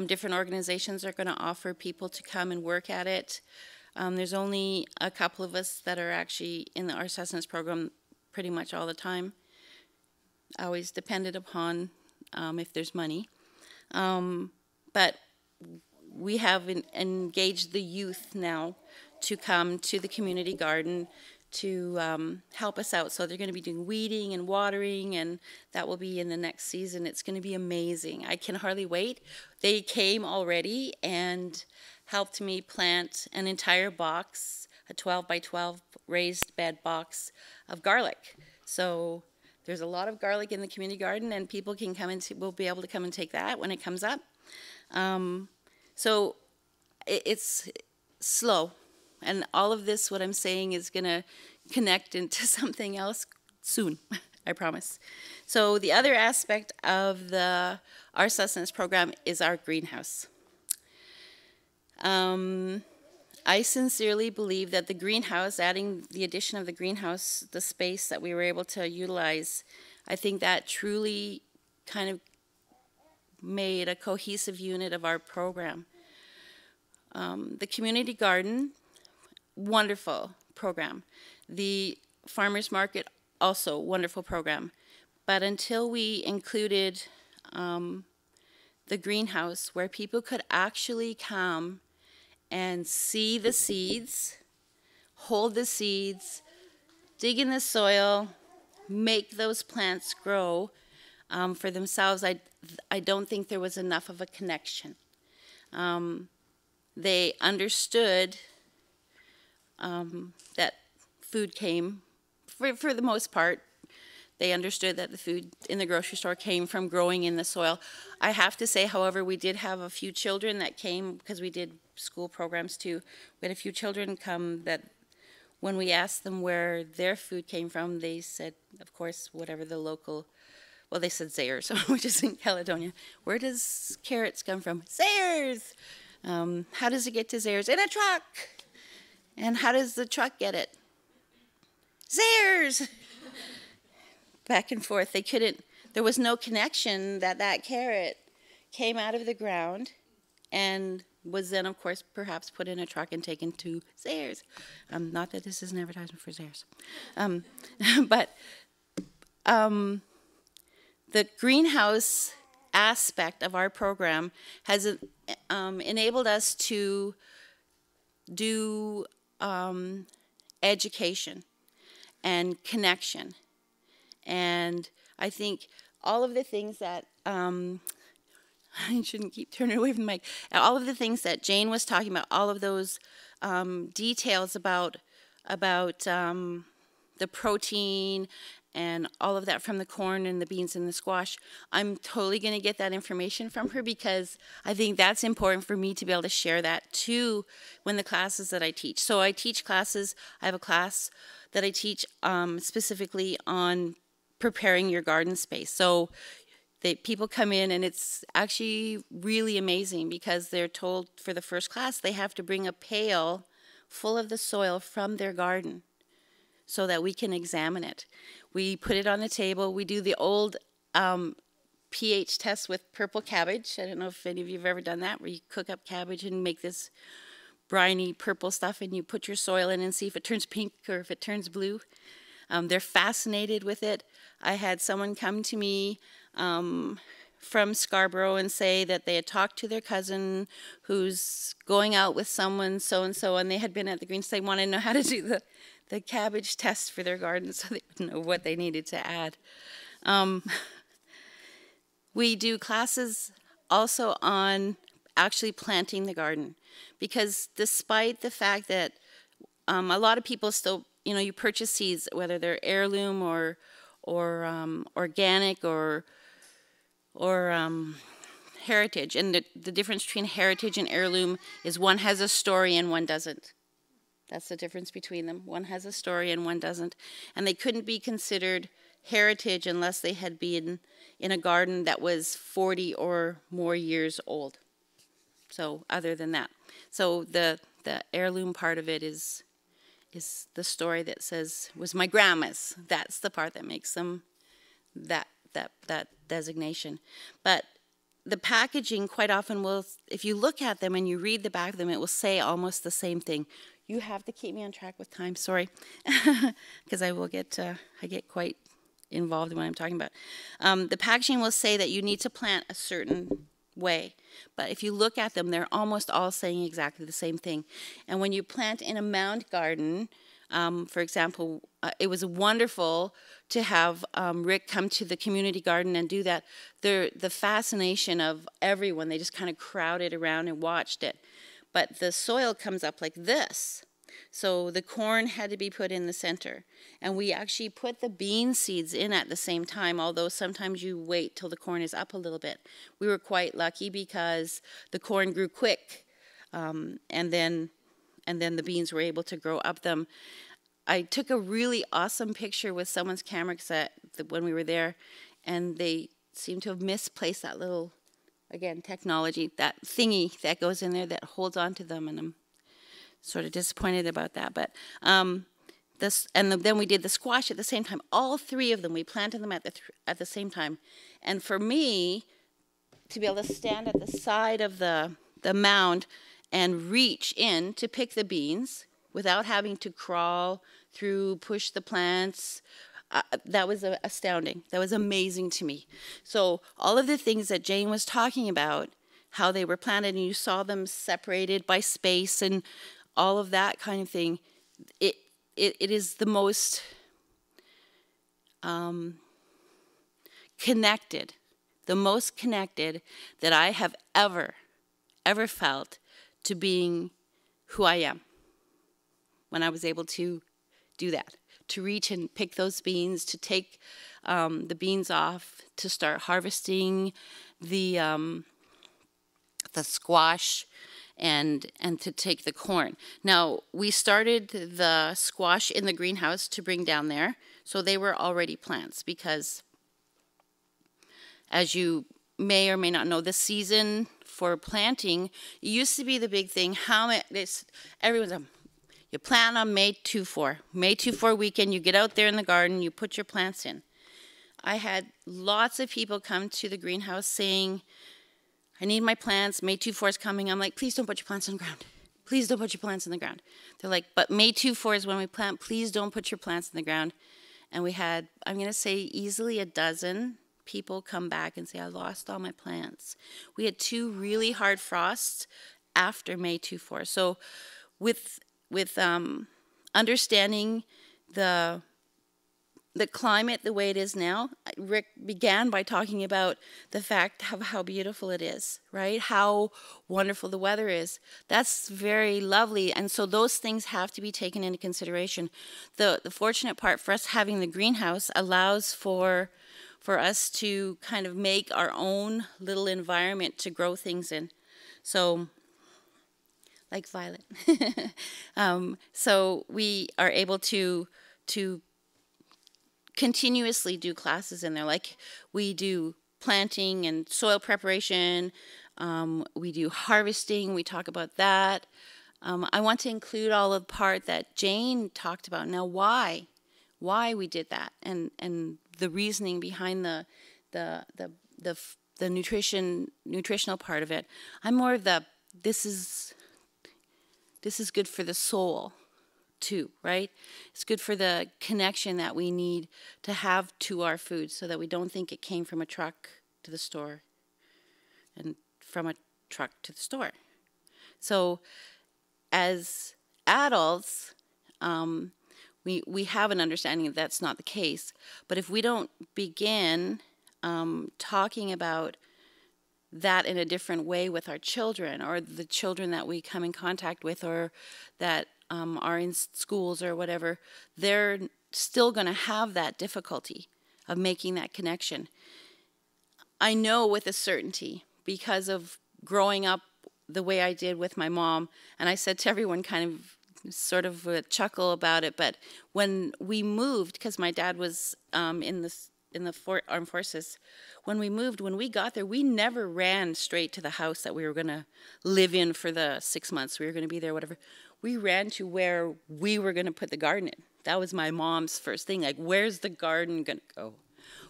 Different organizations are going to offer people to come and work at it. There's only a couple of us that are actually in our sustenance program pretty much all the time. Always dependent upon if there's money. But we have engaged the youth now to come to the community garden to help us out. So they're going to be doing weeding and watering, and that will be in the next season. It's going to be amazing. I can hardly wait. They came already and helped me plant an entire box, a 12 by 12 raised bed box of garlic. So there's a lot of garlic in the community garden, and people can come and will be able to come and take that when it comes up. So it's slow. And all of this, what I'm saying, is going to connect into something else soon, I promise. So the other aspect of our sustenance program is our greenhouse. I sincerely believe that the greenhouse, adding the addition of the greenhouse, the space that we were able to utilize, I think that truly kind of made a cohesive unit of our program. The community garden, wonderful program. The farmers market, also wonderful program. But until we included the greenhouse where people could actually come and see the seeds, hold the seeds, dig in the soil, make those plants grow for themselves, I don't think there was enough of a connection. They understood that food came, for the most part, they understood that the food in the grocery store came from growing in the soil. I have to say, however, we did have a few children that came, because we did school programs too. We had a few children come that when we asked them where their food came from, they said, of course, whatever the local, well, they said Zayers, which is in Caledonia. Where does carrots come from? Zayers! How does it get to Zayres? In a truck. And how does the truck get it? Zayres! Back and forth. They couldn't, there was no connection that that carrot came out of the ground and was then, of course, perhaps put in a truck and taken to Zayres. Not that this is an advertisement for Zayres. But the greenhouse aspect of our program has enabled us to do education and connection. And I think all of the things that, I shouldn't keep turning away from the mic, all of the things that Jane was talking about, all of those details about the protein and all of that from the corn and the beans and the squash, I'm totally going to get that information from her, because I think that's important for me to be able to share that too when the classes that I teach. So I teach classes, I have a class that I teach specifically on preparing your garden space. So people come in and it's actually really amazing, because they're told for the first class they have to bring a pail full of the soil from their garden so that we can examine it. We put it on the table. We do the old pH test with purple cabbage. I don't know if any of you have ever done that, where you cook up cabbage and make this briny purple stuff, and you put your soil in and see if it turns pink or if it turns blue. They're fascinated with it. I had someone come to me from Scarborough and say that they had talked to their cousin who's going out with someone so-and-so, and they had been at the greens. They wanted to know how to do the cabbage test for their garden, so they would know what they needed to add. We do classes also on actually planting the garden, because despite the fact that a lot of people still, you purchase seeds, whether they're heirloom or organic or heritage, and the difference between heritage and heirloom is one has a story and one doesn't. That's the difference between them. One has a story and one doesn't. And they couldn't be considered heritage unless they had been in a garden that was 40 or more years old. So other than that. So the heirloom part of it is the story that says, was my grandma's. That's the part that makes them that designation. But the packaging quite often will, if you look at them and you read the back of them, it will say almost the same thing. You have to keep me on track with time, sorry, because I get quite involved in what I'm talking about. The packaging will say that you need to plant a certain way, but if you look at them, they're almost all saying exactly the same thing. And when you plant in a mound garden, for example, it was wonderful to have Rick come to the community garden and do that. The fascination of everyone, they just kind of crowded around and watched it. But the soil comes up like this. So the corn had to be put in the center. And we actually put the bean seeds in at the same time, although sometimes you wait till the corn is up a little bit. We were quite lucky because the corn grew quick. And then the beans were able to grow up them. I took a really awesome picture with someone's camera when we were there, and they seemed to have misplaced that little, again, technology, that thingy that goes in there that holds on to them, and I'm sort of disappointed about that. But then we did the squash at the same time. All three of them, we planted them at the same time. And for me, to be able to stand at the side of the mound and reach in to pick the beans without having to crawl through, push the plants, that was astounding. That was amazing to me. So all of the things that Jane was talking about, how they were planted, and you saw them separated by space and all of that kind of thing, it is the most connected that I have ever felt to being who I am when I was able to do that, to reach and pick those beans, to take the beans off, to start harvesting the squash, and to take the corn. Now, we started the squash in the greenhouse to bring down there, so they were already plants, because as you may or may not know, the season for planting, it used to be the big thing. Everyone's you plant on May 2-4. May 2-4 weekend, you get out there in the garden, you put your plants in. I had lots of people come to the greenhouse saying, I need my plants, May 2-4 is coming. I'm like, please don't put your plants on the ground. Please don't put your plants in the ground. They're like, but May 2-4 is when we plant. Please don't put your plants in the ground. And we had, I'm going to say, easily a dozen people come back and say, I lost all my plants. We had 2 really hard frosts after May 2-4. So with understanding the climate the way it is now, Rick began by talking about the fact of how beautiful it is, right? How wonderful the weather is. That's very lovely. And so those things have to be taken into consideration. The fortunate part for us having the greenhouse allows for us to kind of make our own little environment to grow things in. So, like Violet. So we are able to continuously do classes in there. Like we do planting and soil preparation. We do harvesting. We talk about that. I want to include all of the part that Jane talked about. Now, why we did that, and the reasoning behind the nutritional part of it. I'm more of this is good for the soul too, right? It's good for the connection that we need to have to our food so that we don't think it came from a truck to the store and from a truck to the store. So as adults, we have an understanding that that's not the case. But if we don't begin talking about that in a different way with our children, or the children that we come in contact with, or that are in schools or whatever, they're still going to have that difficulty of making that connection. I know with a certainty, because of growing up the way I did with my mom, and I said to everyone kind of sort of a chuckle about it, but when we moved, because my dad was in the armed forces, when we got there, we never ran straight to the house that we were going to live in for the 6 months we were going to be there, whatever. We ran to where we were going to put the garden in. That was my mom's first thing, like, where's the garden going to go?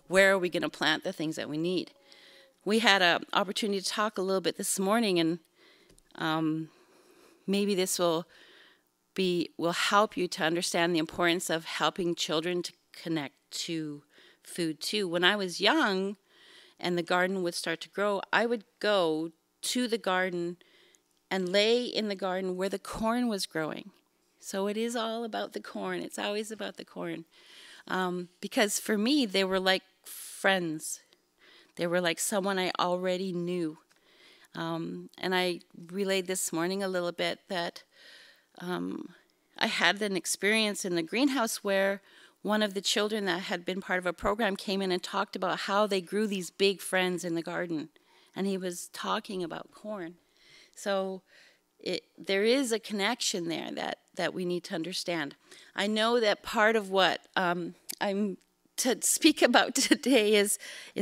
Where are we going to plant the things that we need? We had an opportunity to talk a little bit this morning, and maybe this will help you to understand the importance of helping children to connect to food too. When I was young and the garden would start to grow, I would go to the garden and lay in the garden where the corn was growing. So it is all about the corn. It's always about the corn. Because for me, they were like friends. They were like someone I already knew. And I relayed this morning a little bit that I had an experience in the greenhouse where one of the children that had been part of a program came in and talked about how they grew these big friends in the garden. And he was talking about corn. So there is a connection there that we need to understand. I know that part of what I'm to speak about today is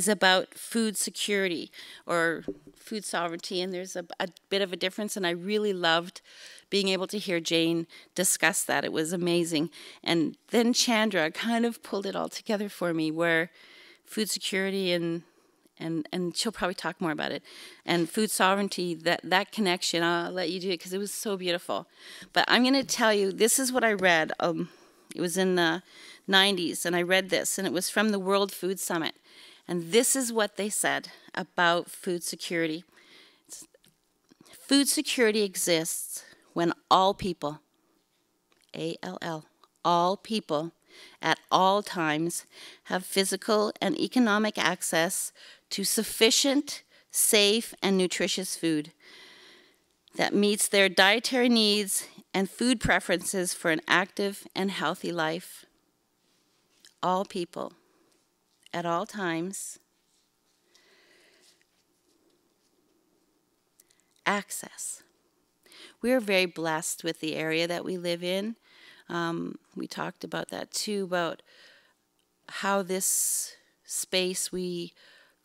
about food security or food sovereignty, and there's a bit of a difference, and I really loved being able to hear Jane discuss that. It was amazing. And then Chandra kind of pulled it all together for me, where food security and she'll probably talk more about it, and food sovereignty, that connection, I'll let you do it because it was so beautiful. But I'm going to tell you, this is what I read. It was in the 90s, and I read this, and it was from the World Food Summit. And this is what they said about food security. Food security exists when all people, A-L-L, all people, at all times, have physical and economic access to sufficient, safe, and nutritious food that meets their dietary needs and food preferences for an active and healthy life. All people, at all times, access. We are very blessed with the area that we live in. We talked about that too, about how this space we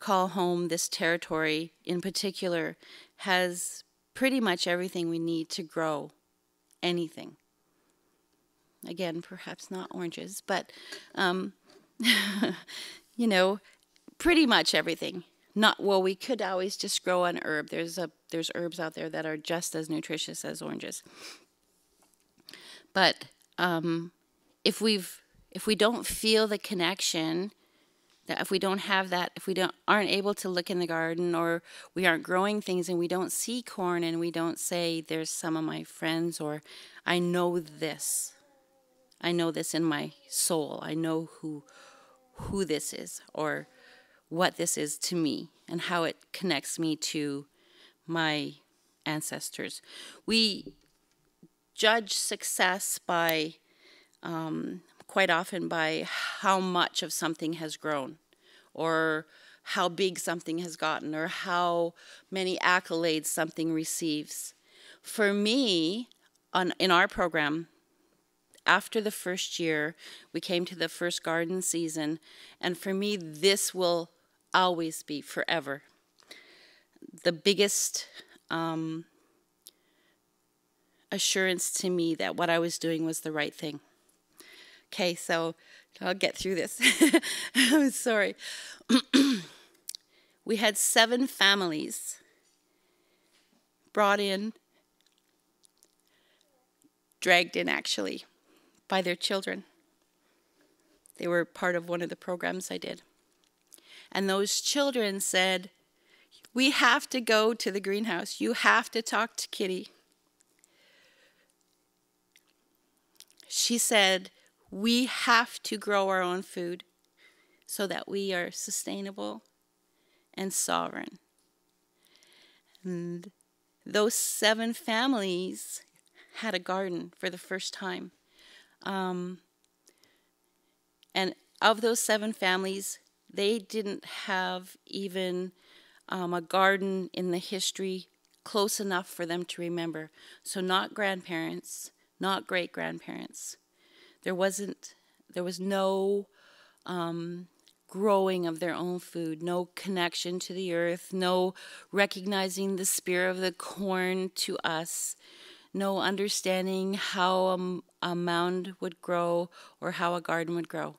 call home, this territory in particular, has pretty much everything we need to grow anything. Again, perhaps not oranges, but, you know, pretty much everything. Not, well, we could always just grow an herb. There's herbs out there that are just as nutritious as oranges. But if we don't feel the connection, that if we don't have that, if we aren't able to look in the garden, or we aren't growing things and we don't see corn and we don't say, there's some of my friends, or I know this in my soul, I know who this is, or what this is to me, and how it connects me to my ancestors. We judge success by, quite often, by how much of something has grown, or how big something has gotten, or how many accolades something receives. For me, in our program, after the first year, we came to the first garden season, and for me, this will always be forever the biggest assurance to me that what I was doing was the right thing. Okay, so I'll get through this. I'm sorry. We had 7 families brought in, dragged in actually, by their children. They were part of one of the programs I did. And those children said, we have to go to the greenhouse. You have to talk to Kitty. She said, we have to grow our own food so that we are sustainable and sovereign. And those 7 families had a garden for the first time. And of those 7 families, they didn't have even a garden in the history close enough for them to remember. So not grandparents, not great-grandparents. There was no growing of their own food, no connection to the earth, no recognizing the spirit of the corn to us, no understanding how a mound would grow or how a garden would grow.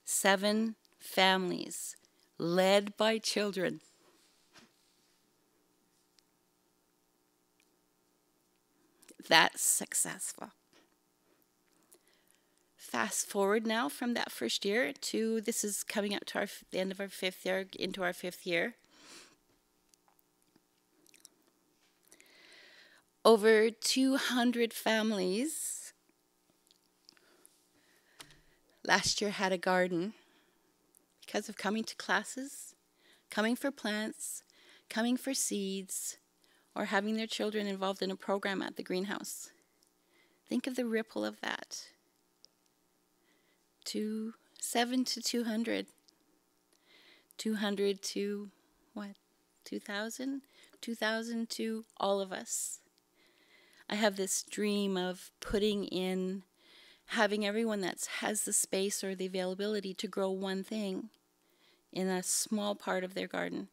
7 families led by children. That's successful. Fast forward now from that first year to, this is coming up to the end of our 5th year, into our 5th year. Over 200 families last year had a garden because of coming to classes, coming for plants, coming for seeds, or having their children involved in a program at the greenhouse. Think of the ripple of that. 7 to 200. 200 to what? 2,000? 2,000 to all of us. I have this dream of having everyone that has the space or the availability to grow one thing in a small part of their garden,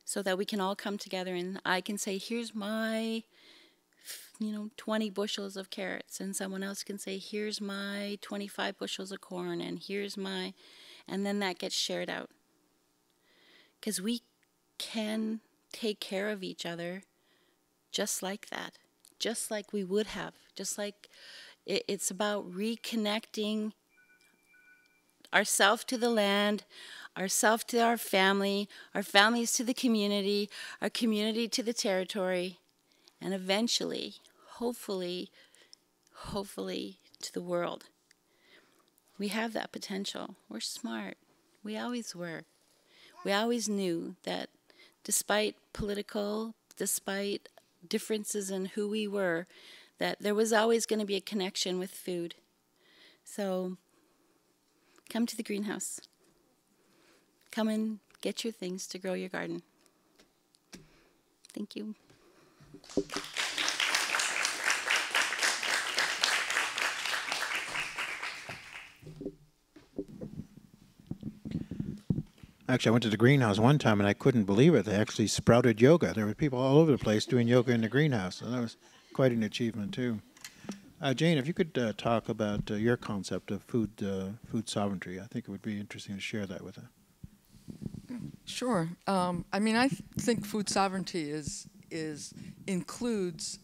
so that we can all come together and I can say, here's my 20 bushels of carrots, and someone else can say, here's my 25 bushels of corn, and and then that gets shared out. Because we can take care of each other just like that, just like we would have, just like it's about reconnecting ourselves to the land, ourselves to our family, our families to the community, our community to the territory, and eventually, hopefully, to the world. We have that potential. We're smart. We always were. We always knew that despite differences in who we were, that there was always going to be a connection with food. So come to the greenhouse. Come and get your things to grow your garden. Thank you. Actually, I went to the greenhouse one time and I couldn't believe it. They actually sprouted yoga. There were people all over the place doing yoga in the greenhouse, and that was quite an achievement too. Jane, if you could talk about your concept of food sovereignty, I think it would be interesting to share that with us. Sure. I mean, I think food sovereignty includes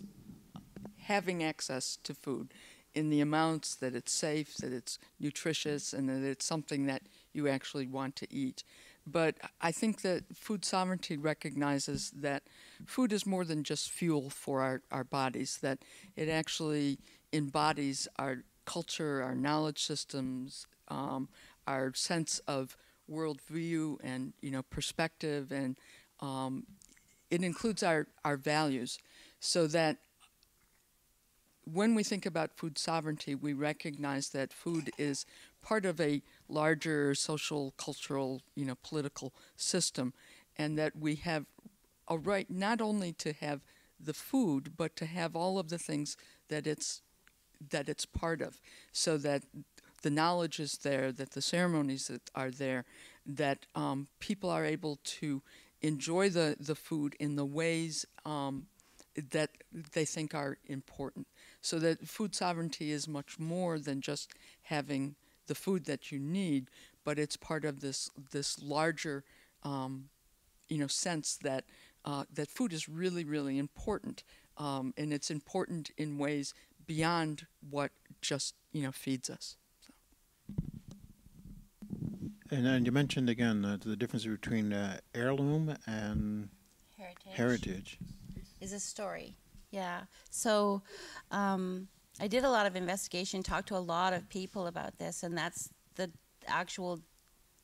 having access to food in the amounts that it's safe, that it's nutritious, and that it's something that you actually want to eat. But I think that food sovereignty recognizes that food is more than just fuel for our bodies, that it actually embodies our culture, our knowledge systems, our sense of worldview and perspective, and it includes our values, so that when we think about food sovereignty, we recognize that food is part of a larger social, cultural, political system, and that we have a right not only to have the food, but to have all of the things that it's part of, so that the knowledge is there, that the ceremonies that are there, that people are able to enjoy the food in the ways that they think are important. So that food sovereignty is much more than just having the food that you need, but it's part of this larger sense that that food is really, really important, and it's important in ways beyond what just feeds us. So. And then you mentioned again the difference between heirloom and heritage. Is a story. Yeah. So I did a lot of investigation, talked to a lot of people about this, and that's the actual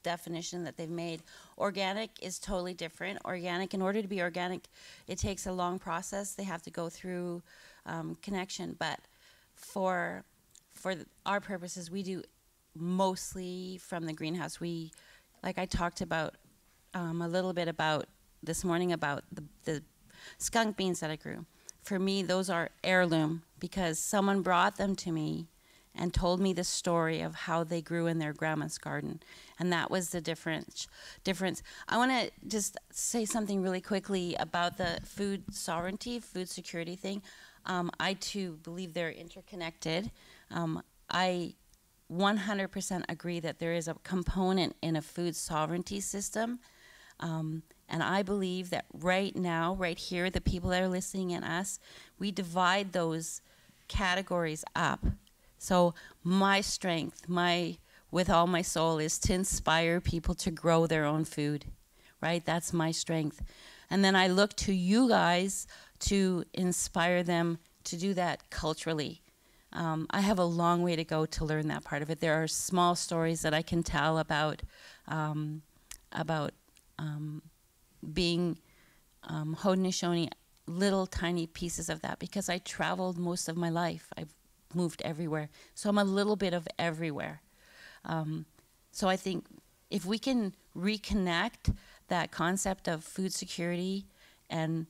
definition that they've made. Organic is totally different. Organic, in order to be organic, it takes a long process. They have to go through connection. But for our purposes, we do mostly from the greenhouse. We, like I talked about a little bit about this morning about the skunk beans that I grew. For me, those are heirloom because someone brought them to me and told me the story of how they grew in their grandma's garden. And that was the difference. I want to just say something really quickly about the food sovereignty, food security thing. I, too, believe they're interconnected. I 100% agree that there is a component in a food sovereignty system. And I believe that right now, right here, the people that are listening and us, we divide those categories up. So my strength, with all my soul, is to inspire people to grow their own food, right? That's my strength. And then I look to you guys to inspire them to do that culturally. I have a long way to go to learn that part of it. There are small stories that I can tell about being Haudenosaunee, little tiny pieces of that, because I traveled most of my life. I've moved everywhere. So I'm a little bit of everywhere. So I think if we can reconnect that concept of food security and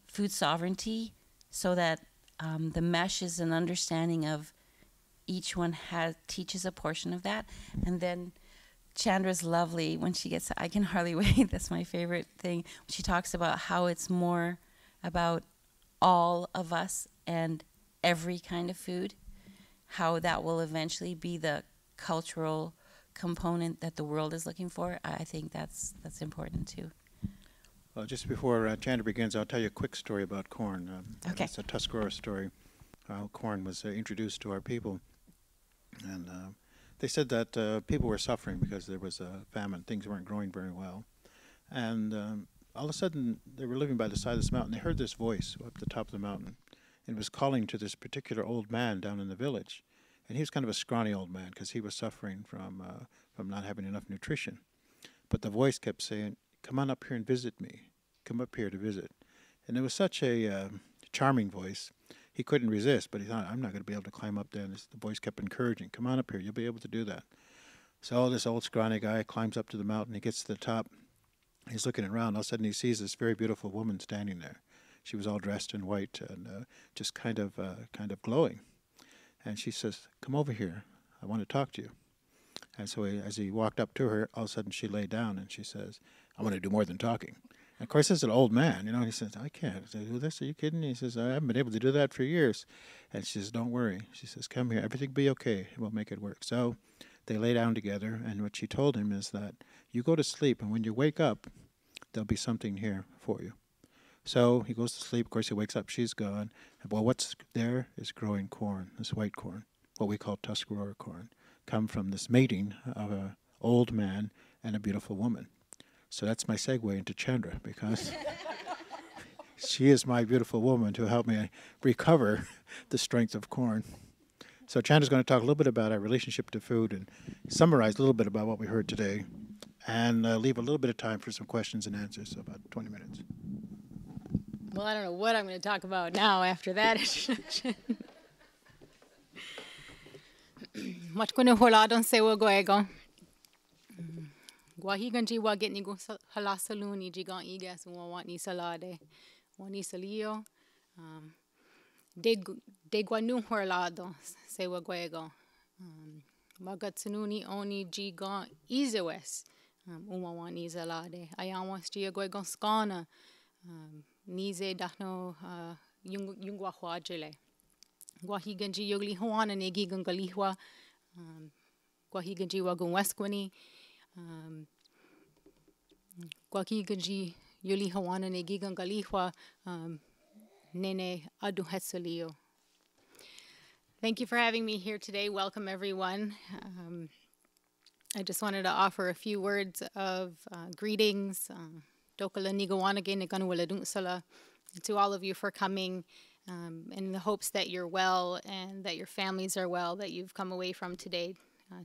food sovereignty so that the mesh is an understanding of each one teaches a portion of that, and then Chandra's lovely when she gets, I can hardly wait, that's my favorite thing. She talks about how it's more about all of us and every kind of food, how that will eventually be the cultural component that the world is looking for. I think that's important too. Well, just before Chandra begins, I'll tell you a quick story about corn. Okay. It's a Tuscarora story, how corn was introduced to our people. And they said that people were suffering because there was a famine. Things weren't growing very well. And all of a sudden, they were living by the side of this mountain. They heard this voice up the top of the mountain. And it was calling to this particular old man down in the village. And he was kind of a scrawny old man because he was suffering from not having enough nutrition. But the voice kept saying, "Come on up here and visit me. Come up here to visit." And it was such a charming voice. He couldn't resist, but he thought, I'm not going to be able to climb up there. And the voice kept encouraging, "Come on up here. You'll be able to do that." So this old scrawny guy climbs up to the mountain. He gets to the top. He's looking around. All of a sudden, he sees this very beautiful woman standing there. She was all dressed in white and just kind of glowing. And she says, "Come over here. I want to talk to you." And so as he walked up to her, all of a sudden she lay down and she says, "I want to do more than talking." And of course, this is an old man, and he says, "I can't." I said, "Well, this, are you kidding?" He says, "I haven't been able to do that for years." And she says, "Don't worry." She says, "Come here, everything will be okay. We'll make it work." So they lay down together, and what she told him is that you go to sleep, and when you wake up, there'll be something here for you. So he goes to sleep. Of course, he wakes up. She's gone. Well, what's there is growing corn, this white corn, what we call Tuscarora corn, come from this mating of an old man and a beautiful woman. So that's my segue into Chandra, because she is my beautiful woman to help me recover the strength of corn. So Chandra's going to talk a little bit about our relationship to food and summarize a little bit about what we heard today, and leave a little bit of time for some questions and answers, so about 20 minutes. Well, I don't know what I'm going to talk about now after that introduction. Machkunu hola don sewa goego. Guahiganji wa get nigo halasaluni jigan igas want ni salade. Wani salio. De guanu horlado sewa goego. Magatsununi oni jigan izewes. Wani salade. Ayawas gia goegon skana. Nize dahno yungwa huajele. Guahiganji yogli huana negi gungalihwa. Guahiganji wagun wesquani. Guahiganji yuli huana negi gungalihwa. Nene adu hetsalio. Thank you for having me here today. Welcome, everyone. I just wanted to offer a few words of greetings. To all of you for coming, in the hopes that you're well and that your families are well, that you've come away from today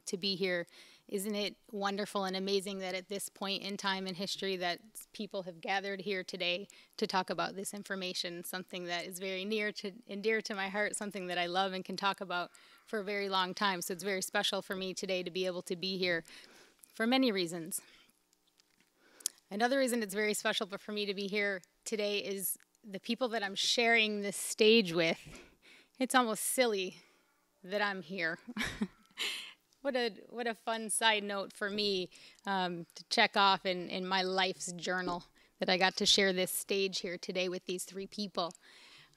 to be here. Isn't it wonderful and amazing that at this point in time in history that people have gathered here today to talk about this information, something that is very near to and dear to my heart, something that I love and can talk about for a very long time. So it's very special for me today to be able to be here for many reasons. Another reason it's very special for me to be here today is the people that I'm sharing this stage with. It's almost silly that I'm here. What a fun side note for me to check off in my life's journal that I got to share this stage here today with these three people.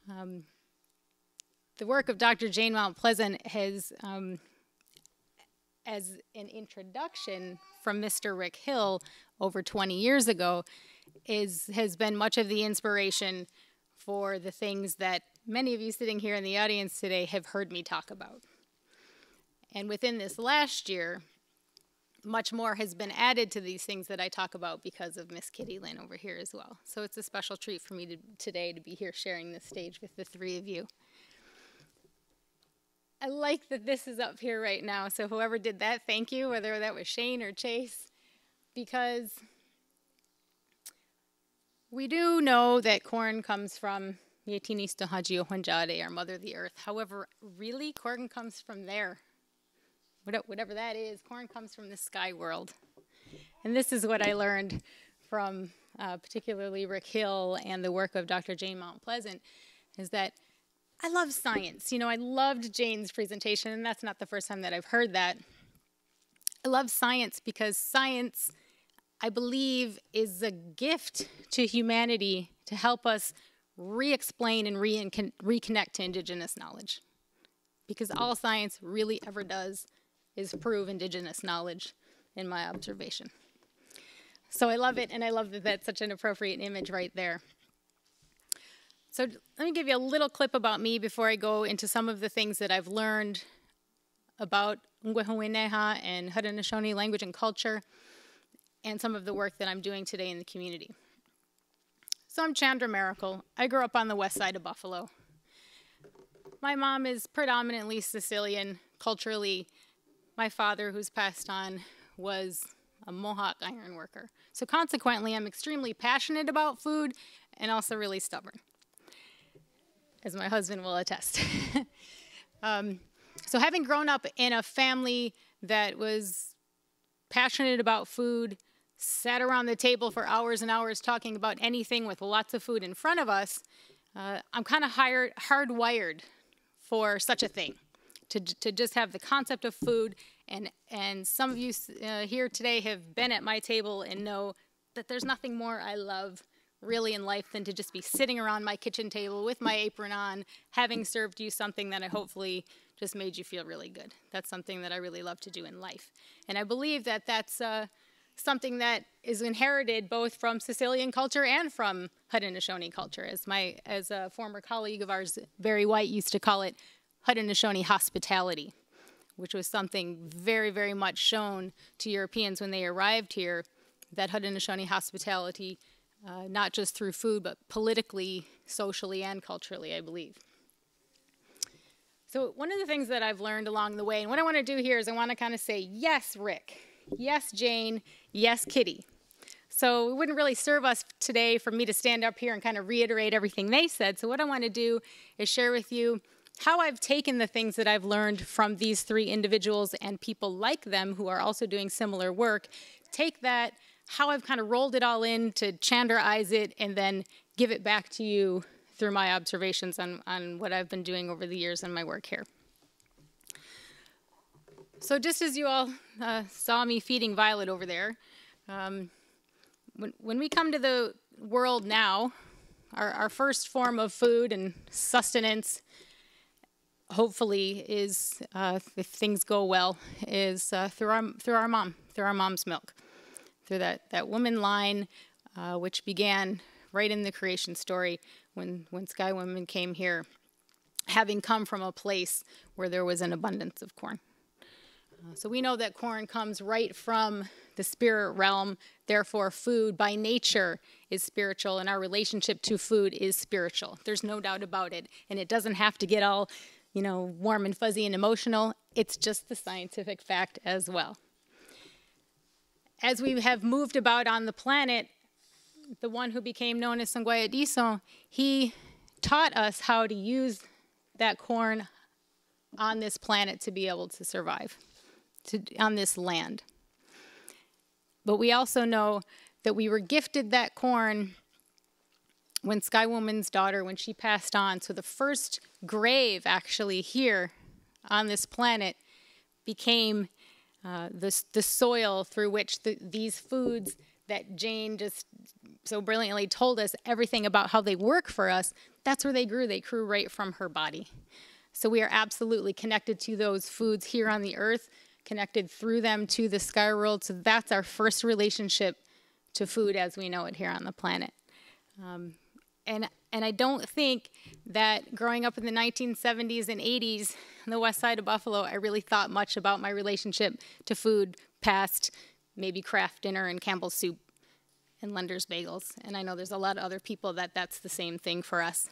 The work of Dr. Jane Mount Pleasant has, as an introduction from Mr. Rick Hill over 20 years ago, has been much of the inspiration for the things that many of you sitting here in the audience today have heard me talk about. And within this last year, much more has been added to these things that I talk about because of Miss Kitty Lynn over here as well. So it's a special treat for me today to be here sharing this stage with the three of you. I like that this is up here right now, so whoever did that, thank you, whether that was Shane or Chase, because we do know that corn comes from Yetinis Hajio Honjade, our Mother the Earth. However, really, corn comes from there. Whatever that is, corn comes from the sky world. And this is what I learned from particularly Rick Hill and the work of Dr. Jane Mount Pleasant, is that I love science. You know, I loved Jane's presentation, and that's not the first time that I've heard that. I love science because science, I believe, is a gift to humanity to help us re-explain and reconnect to Indigenous knowledge. Because all science really ever does is prove Indigenous knowledge, in my observation. So I love it, and I love that that's such an appropriate image right there. So let me give you a little clip about me before I go into some of the things that I've learned about Deyohahá and Haudenosaunee language and culture, and some of the work that I'm doing today in the community. So I'm Chandra Maracle. I grew up on the west side of Buffalo. My mom is predominantly Sicilian culturally. My father, who's passed on, was a Mohawk iron worker. So consequently, I'm extremely passionate about food and also really stubborn, as my husband will attest. So having grown up in a family that was passionate about food, sat around the table for hours and hours talking about anything with lots of food in front of us, I'm kind of hardwired for such a thing. to just have the concept of food. And some of you here today have been at my table and know that there's nothing more I love really in life than to just be sitting around my kitchen table with my apron on, having served you something that I hopefully just made you feel really good. That's something that I really love to do in life. And I believe that that's something that is inherited both from Sicilian culture and from Haudenosaunee culture. As a former colleague of ours, Barry White, used to call it Haudenosaunee hospitality, which was something very, very much shown to Europeans when they arrived here, that Haudenosaunee hospitality, not just through food, but politically, socially, and culturally, I believe. So one of the things that I've learned along the way, and what I want to do here is I want to kind of say, yes, Rick, yes, Jane, yes, Kitty. So it wouldn't really serve us today for me to stand up here and kind of reiterate everything they said. So what I want to do is share with you how I've taken the things that I've learned from these three individuals and people like them who are also doing similar work, take that, how I've kind of rolled it all in to Chandra-ize it, and then give it back to you through my observations on what I've been doing over the years in my work here. So just as you all saw me feeding Violet over there, when we come to the world now, our first form of food and sustenance, hopefully, is, if things go well, is through our mom's milk, through that woman line, which began right in the creation story when Sky Women came here, having come from a place where there was an abundance of corn. So we know that corn comes right from the spirit realm, therefore food by nature is spiritual, and our relationship to food is spiritual. There's no doubt about it, and it doesn't have to get all, warm and fuzzy and emotional. It's just the scientific fact as well. As we have moved about on the planet, the one who became known as Sanguayadiso, he taught us how to use that corn on this planet to be able to survive on this land. But we also know that we were gifted that corn when Sky Woman's daughter, when she passed on. So the first grave actually here on this planet became the soil through which these foods that Jane just so brilliantly told us everything about how they work for us, that's where they grew. They grew right from her body. So we are absolutely connected to those foods here on the earth, connected through them to the sky world. So that's our first relationship to food as we know it here on the planet. And I don't think that growing up in the 1970s and 80s on the west side of Buffalo, I really thought much about my relationship to food past maybe Kraft Dinner and Campbell's Soup and Lender's Bagels. And I know there's a lot of other people that's the same thing for us.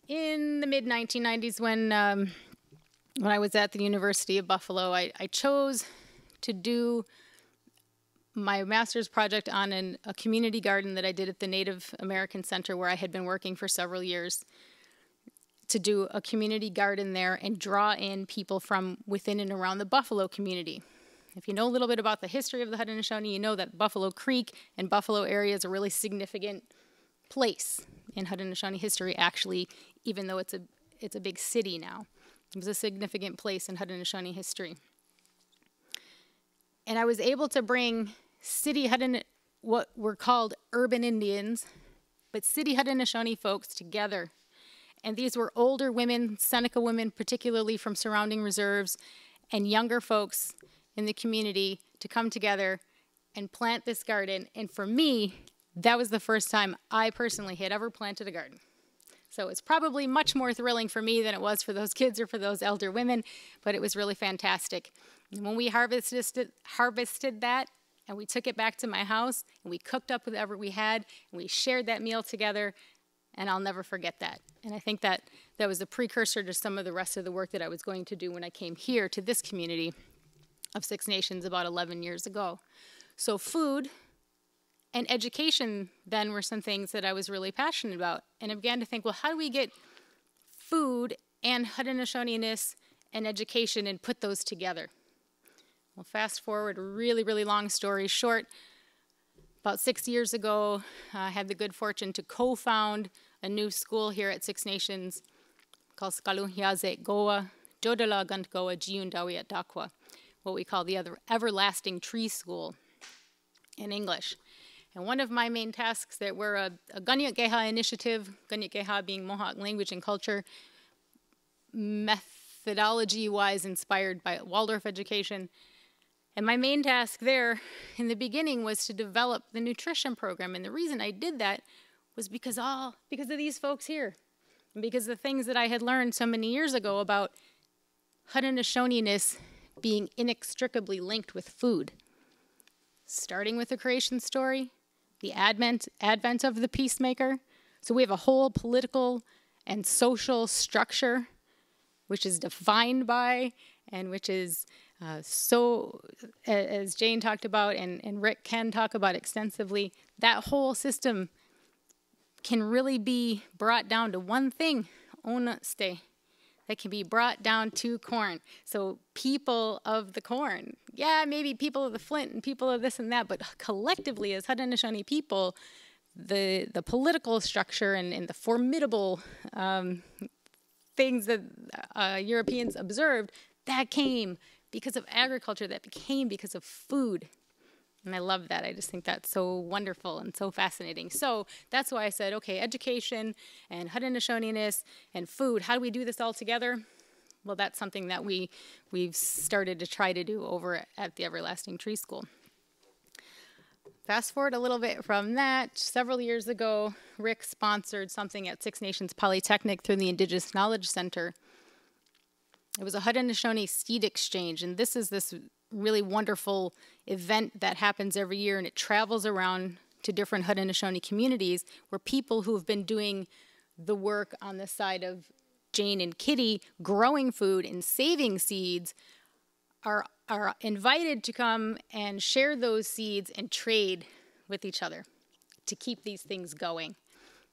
In the mid-1990s when I was at the University of Buffalo, I chose to do my master's project on a community garden that I did at the Native American Center where I had been working for several years, to do a community garden there and draw in people from within and around the Buffalo community. If you know a little bit about the history of the Haudenosaunee, you know that Buffalo Creek and Buffalo area is a really significant place in Haudenosaunee history, actually, even though it's a big city now. It was a significant place in Haudenosaunee history. And I was able to bring what were called urban Indians, but city Haudenosaunee folks together. And these were older women, Seneca women, particularly from surrounding reserves, and younger folks in the community to come together and plant this garden. And for me, that was the first time I personally had ever planted a garden. So it's probably much more thrilling for me than it was for those kids or for those elder women, but it was really fantastic. And when we harvested that, and we took it back to my house, and we cooked up whatever we had, and we shared that meal together, and I'll never forget that. And I think that was a precursor to some of the rest of the work that I was going to do when I came here to this community of Six Nations about 11 years ago. So food and education then were some things that I was really passionate about. And I began to think, well, how do we get food and Haudenosaunee-ness and education and put those together? Well, fast forward, a really, really long story short. About 6 years ago, I had the good fortune to co-found a new school here at Six Nations call Skaluhyaze Goa, Jodala Gunt Goa, Jiundawiat Dakwa, what we call the other everlasting tree school in English. And one of my main tasks that we're a Ganyatgeha initiative, Ganyatgeha being Mohawk language and culture, methodology-wise inspired by Waldorf education. And my main task there in the beginning was to develop the nutrition program. And the reason I did that was because of these folks here. And because of the things that I had learned so many years ago about Haudenosaunee-ness being inextricably linked with food. Starting with the creation story, the advent of the peacemaker. So we have a whole political and social structure which is defined by and which is so, as Jane talked about and Rick can talk about extensively, that whole system can really be brought down to one thing, onaste, that can be brought down to corn. So people of the corn, yeah, maybe people of the Flint and people of this and that, but collectively as Haudenosaunee people, the political structure and the formidable things that Europeans observed, that came because of agriculture, that came because of food. And I love that. I just think that's so wonderful and so fascinating. So that's why I said, okay, education and Haudenosaunee-ness and food, how do we do this all together? Well, that's something that we've started to try to do over at the Everlasting Tree School. Fast forward a little bit from that, several years ago, Rick sponsored something at Six Nations Polytechnic through the Indigenous Knowledge Centre. It was a Haudenosaunee seed exchange, and this is this really wonderful event that happens every year, and it travels around to different Haudenosaunee communities where people who have been doing the work on the side of Jane and Kitty, growing food and saving seeds, are invited to come and share those seeds and trade with each other to keep these things going.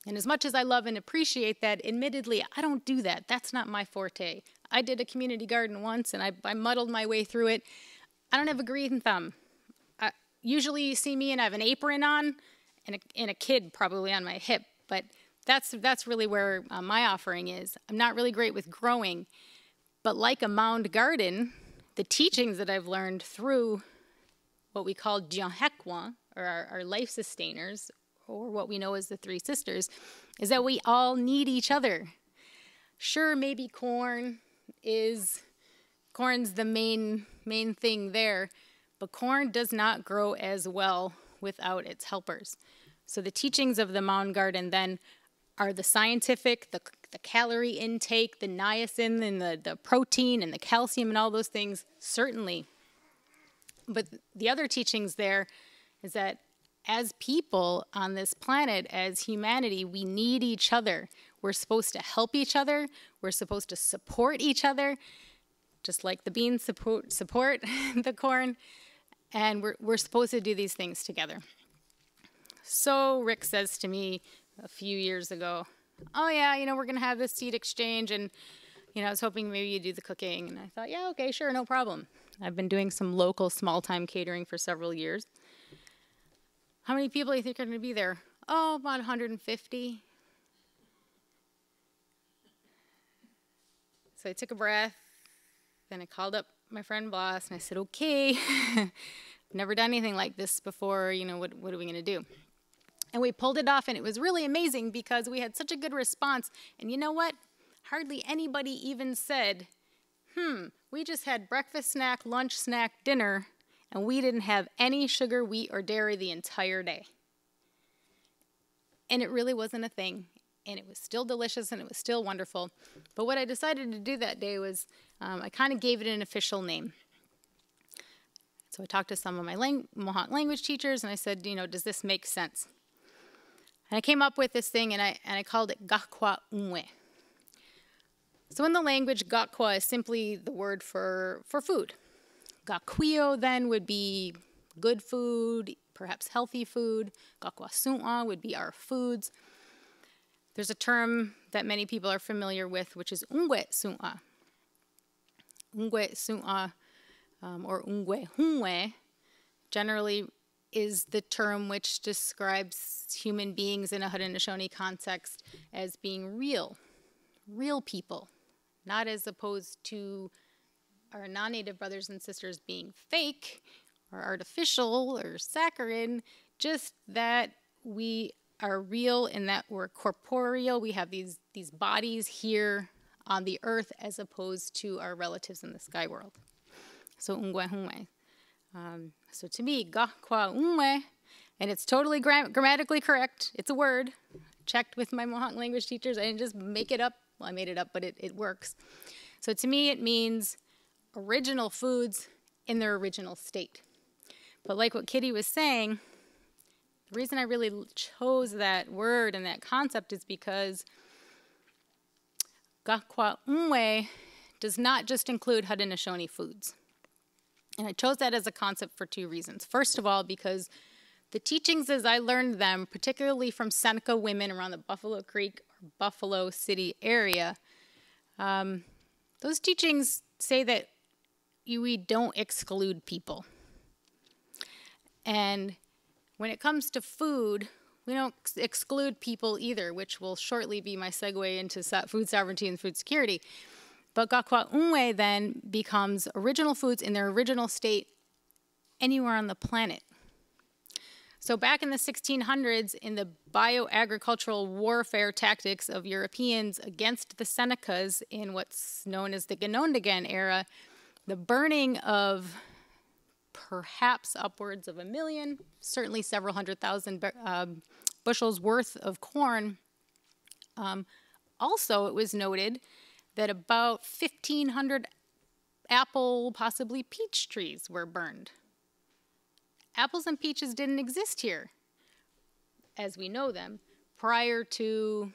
And as much as I love and appreciate that, admittedly, I don't do that. That's not my forte. I did a community garden once, and I muddled my way through it. I don't have a green thumb. Usually you see me and I have an apron on and a kid probably on my hip, but that's really where my offering is. I'm not really great with growing, but like a mound garden, the teachings that I've learned through what we call Deyohahá, or our life sustainers, or what we know as the Three Sisters, is that we all need each other. Sure, maybe corn's the main thing there, but corn does not grow as well without its helpers. So the teachings of the mound garden then are the scientific, the calorie intake, the niacin and the protein and the calcium and all those things, certainly. But the other teachings there is that as people on this planet, as humanity, we need each other. We're supposed to help each other. We're supposed to support each other, just like the beans support the corn. And we're supposed to do these things together. So Rick says to me a few years ago, oh yeah, we're going to have this seed exchange, and I was hoping maybe you'd do the cooking. And I thought, yeah, okay, sure, no problem. I've been doing some local small-time catering for several years. How many people do you think are going to be there? Oh, about 150. So I took a breath, then I called up my friend Boss, and I said, okay, I've never done anything like this before, what are we going to do? And we pulled it off, and it was really amazing because we had such a good response. And you know what? Hardly anybody even said, we just had breakfast snack, lunch snack, dinner, and we didn't have any sugar, wheat, or dairy the entire day. And it really wasn't a thing. And it was still delicious, and it was still wonderful. But what I decided to do that day was I kind of gave it an official name. So I talked to some of my Mohawk language teachers, and I said, does this make sense? And I came up with this thing, and I called it Gakwa Unwe. So in the language, Gakwa is simply the word for food. Gakwio then would be good food, perhaps healthy food. Gakwa Su'a would be our foods. There's a term that many people are familiar with, which is Ungwe Su'a. Ungwe Su'a, or Ungwe Hunwe, generally is the term which describes human beings in a Haudenosaunee context as being real people, not as opposed to our non-native brothers and sisters being fake or artificial or saccharine, just that we are real and that we're corporeal. We have these bodies here on the earth as opposed to our relatives in the sky world. So unwe hunwe. So to me, ga kwa unwe, and it's totally grammatically correct. It's a word. Checked with my Mohawk language teachers. I didn't just make it up. Well, I made it up, but it works. So to me, it means original foods in their original state. But like what Kitty was saying, the reason I really chose that word and that concept is because Gakwa Unwe does not just include Haudenosaunee foods. And I chose that as a concept for two reasons. First of all, because the teachings as I learned them, particularly from Seneca women around the Buffalo Creek or Buffalo City area, those teachings say that we don't exclude people. And when it comes to food, we don't exclude people either, which will shortly be my segue into food sovereignty and food security. But Gakwa Unwe then becomes original foods in their original state anywhere on the planet. So back in the 1600s, in the bioagricultural warfare tactics of Europeans against the Senecas in what's known as the Ganondagan era, the burning of perhaps upwards of 1 million, certainly several 100,000 bushels worth of corn. Also, it was noted that about 1,500 apple, possibly peach trees were burned. Apples and peaches didn't exist here, as we know them, prior to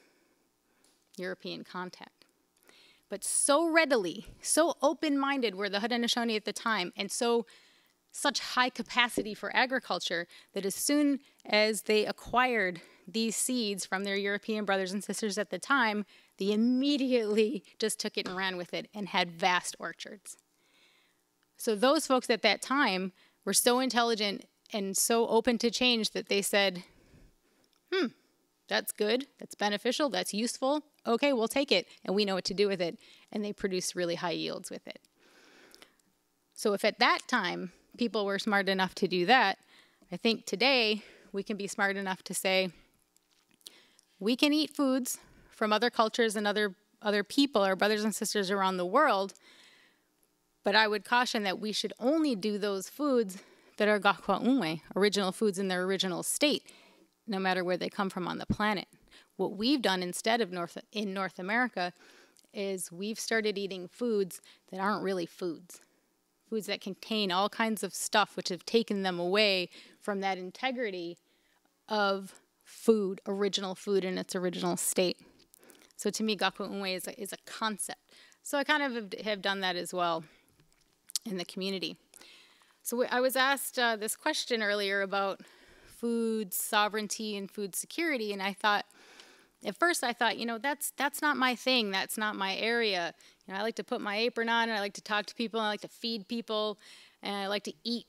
European contact. But so readily, so open-minded were the Haudenosaunee at the time, and such high capacity for agriculture that as soon as they acquired these seeds from their European brothers and sisters at the time, they immediately just took it and ran with it and had vast orchards. So those folks at that time were so intelligent and so open to change that they said, that's good, that's beneficial, that's useful, okay, we'll take it, and we know what to do with it, and they produce really high yields with it. So if at that time people were smart enough to do that, I think today we can be smart enough to say, we can eat foods from other cultures and other people, our brothers and sisters around the world, but I would caution that we should only do those foods that are Gakwa Unwe, original foods in their original state, no matter where they come from on the planet. What we've done instead of in North America is we've started eating foods that aren't really foods. Foods that contain all kinds of stuff which have taken them away from that integrity of food, original food in its original state. So to me, Gakwa Unwe is a concept. So I kind of have done that as well in the community. So I was asked this question earlier about food sovereignty and food security, and I thought, at first I thought, that's not my thing, that's not my area. I like to put my apron on, and I like to talk to people, and I like to feed people, and I like to eat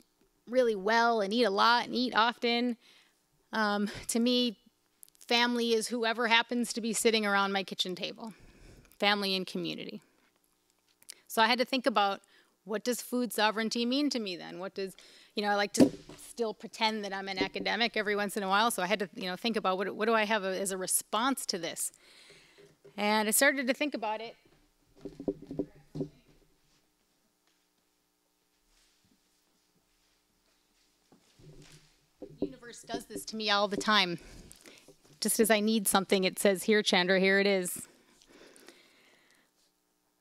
really well, and eat a lot, and eat often. To me, family is whoever happens to be sitting around my kitchen table. Family and community. So I had to think about, what does food sovereignty mean to me then? What does, I like to still pretend that I'm an academic every once in a while, so I had to, think about what do I have as a response to this? And I started to think about it. The universe does this to me all the time. Just as I need something, it says, here, Chandra, here it is.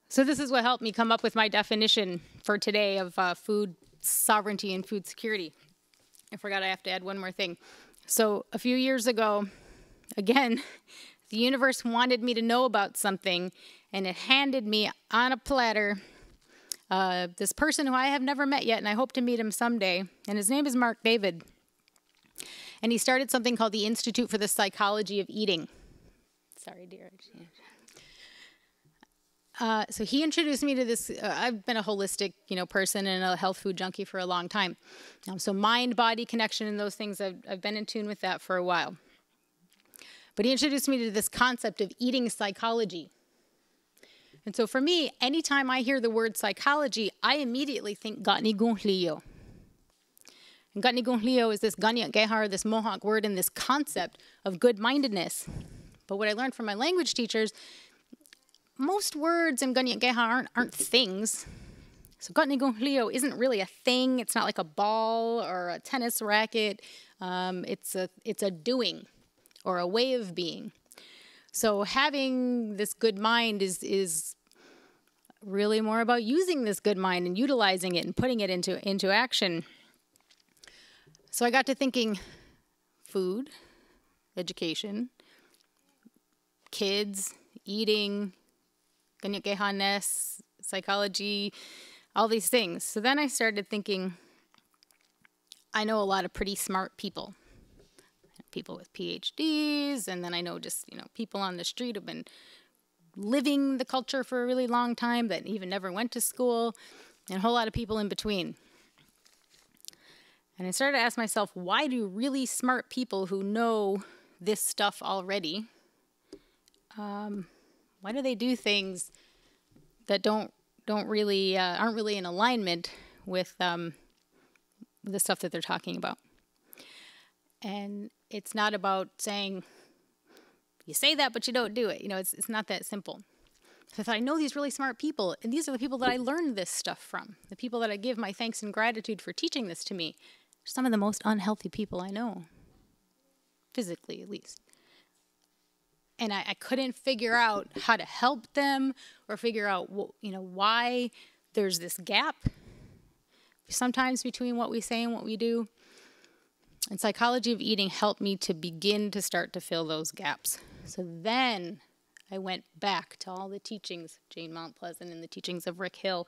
So this is what helped me come up with my definition for today of food sovereignty and food security. I forgot I have to add one more thing. So a few years ago, again, the universe wanted me to know about something, and it handed me on a platter this person who I have never met yet, and I hope to meet him someday, and his name is Mark David. And he started something called the Institute for the Psychology of Eating. Sorry, dear. So he introduced me to this. I've been a holistic, person and a health food junkie for a long time. So mind-body connection and those things, I've been in tune with that for a while. But he introduced me to this concept of eating psychology. And so for me, anytime I hear the word psychology, I immediately think Gatnigunhlio. And Gatnigunhlio is this Ganyat-Gehar, this Mohawk word, and this concept of good-mindedness. But what I learned from my language teachers, most words in Ganyat-Gehar aren't things. So Gatnigunhlio isn't really a thing. It's not like a ball or a tennis racket. It's a doing or a way of being. So having this good mind is really more about using this good mind and utilizing it and putting it into action. So I got to thinking food, education, kids, eating, Ganyat-Gehanes, psychology, all these things. So then I started thinking, I know a lot of pretty smart people with PhDs, and then I know just, people on the street who've been living the culture for a really long time that even never went to school, and a whole lot of people in between. And I started to ask myself, why do really smart people who know this stuff already, why do they do things that aren't really in alignment with the stuff that they're talking about? And it's not about saying, you say that, but you don't do it. It's not that simple. So I thought, I know these really smart people, and these are the people that I learned this stuff from, the people that I give my thanks and gratitude for teaching this to me. Some of the most unhealthy people I know, physically at least. And I couldn't figure out how to help them or figure out, why there's this gap sometimes between what we say and what we do. And psychology of eating helped me to begin to start to fill those gaps. So then I went back to all the teachings of Jane Mount Pleasant and the teachings of Rick Hill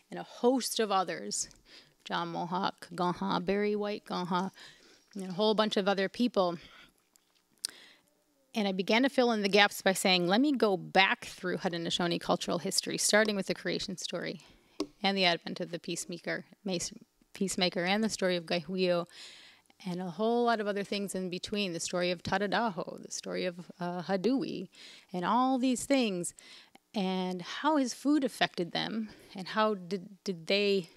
and a host of others, John Mohawk, Deyohahá, Barry White Deyohahá, and a whole bunch of other people. And I began to fill in the gaps by saying, let me go back through Haudenosaunee cultural history, starting with the creation story and the advent of the peacemaker and the story of Gaihuio, and a whole lot of other things in between, the story of Tadadaho, the story of Hadui, and all these things, and how his food affected them, and how did they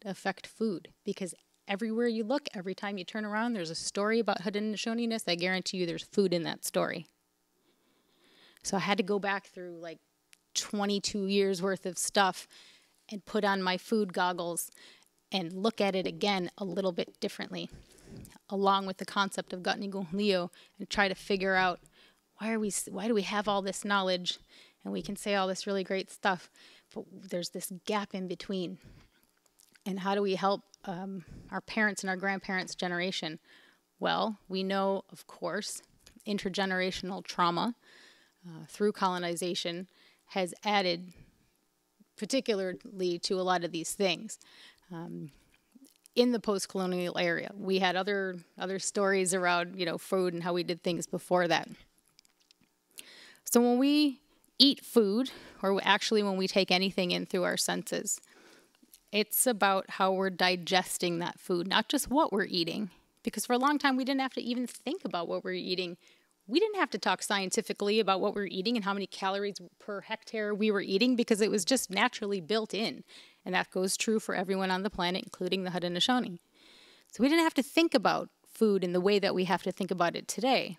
affect food? Because everywhere you look, every time you turn around, there's a story about Haudenosaunee-ness. I guarantee you there's food in that story. So I had to go back through like 22 years worth of stuff and put on my food goggles and look at it again a little bit differently, along with the concept of Gatnigunhlio, and try to figure out why do we have all this knowledge and we can say all this really great stuff, but there's this gap in between. And how do we help our parents and our grandparents' generation? Well, we know, of course, intergenerational trauma through colonization has added particularly to a lot of these things. In the post-colonial area, we had other stories around, food and how we did things before that. So when we eat food, or actually when we take anything in through our senses, it's about how we're digesting that food, not just what we're eating. Because for a long time, we didn't have to even think about what we're eating. We didn't have to talk scientifically about what we're eating and how many calories per hectare we were eating, because it was just naturally built in. And that goes true for everyone on the planet, including the Haudenosaunee. So we didn't have to think about food in the way that we have to think about it today.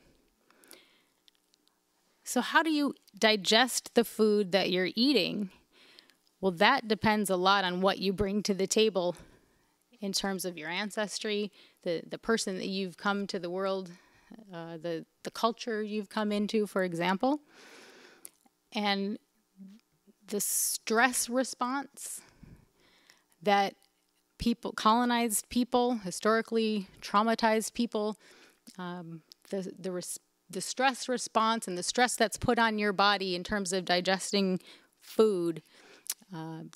So how do you digest the food that you're eating? Well, that depends a lot on what you bring to the table in terms of your ancestry, the person that you've come to the world, the culture you've come into, for example, and the stress response that colonized people, historically traumatized people, the stress response and the stress that's put on your body in terms of digesting food,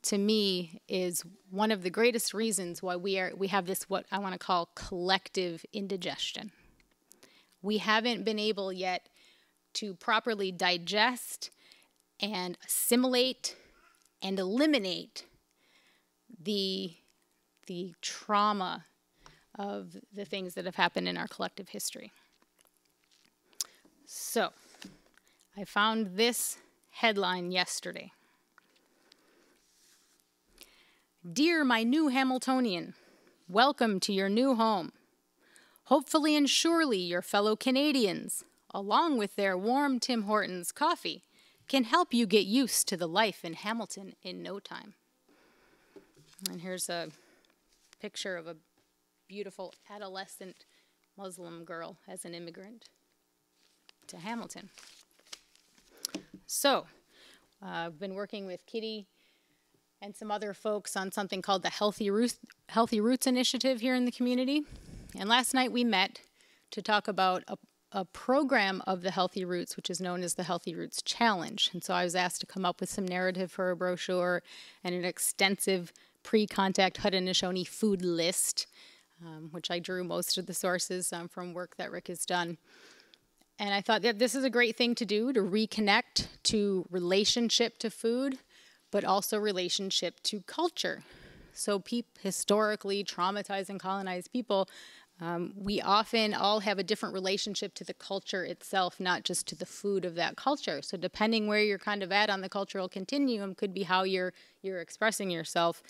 to me, is one of the greatest reasons why we have this, what I want to call, collective indigestion. We haven't been able yet to properly digest and assimilate and eliminate the trauma of the things that have happened in our collective history. So, I found this headline yesterday. Dear my new Hamiltonian, welcome to your new home. Hopefully and surely your fellow Canadians, along with their warm Tim Hortons coffee, can help you get used to the life in Hamilton in no time. And here's a picture of a beautiful adolescent Muslim girl as an immigrant to Hamilton. So, I've been working with Kitty and some other folks on something called the Healthy Roots Initiative here in the community. And last night we met to talk about a program of the Healthy Roots, which is known as the Healthy Roots Challenge. And so I was asked to come up with some narrative for a brochure and an extensive pre-contact Haudenosaunee food list, which I drew most of the sources from work that Rick has done. And I thought that this is a great thing to do, to reconnect to relationship to food, but also relationship to culture. So historically traumatized and colonized people, we often all have a different relationship to the culture itself, not just to the food of that culture. So depending where you're kind of at on the cultural continuum could be how you're expressing yourself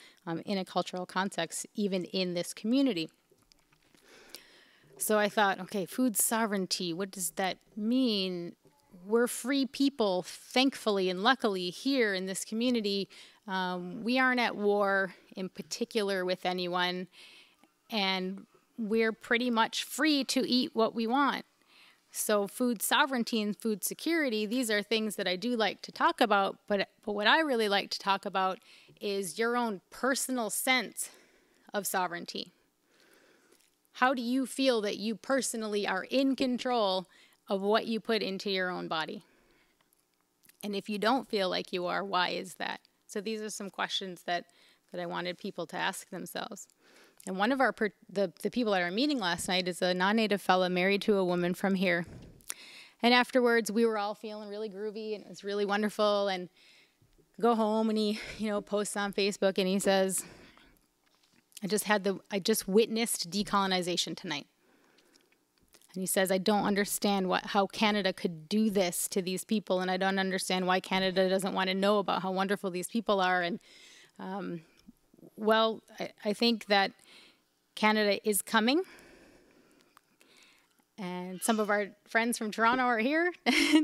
in a cultural context, even in this community. So I thought, okay, food sovereignty, what does that mean? We're free people, thankfully and luckily, here in this community. We aren't at war in particular with anyone, and we're pretty much free to eat what we want. So food sovereignty and food security, these are things that I do like to talk about, but what I really like to talk about is your own personal sense of sovereignty. How do you feel that you personally are in control of what you put into your own body? And if you don't feel like you are, why is that? So these are some questions that I wanted people to ask themselves. And one of the people at our meeting last night is a non-native fella married to a woman from here. And afterwards, we were all feeling really groovy, and it was really wonderful. And go home, and he, posts on Facebook, and he says, I just witnessed decolonization tonight. And he says, I don't understand how Canada could do this to these people, and I don't understand why Canada doesn't want to know about how wonderful these people are. And well, I think that Canada is coming. And some of our friends from Toronto are here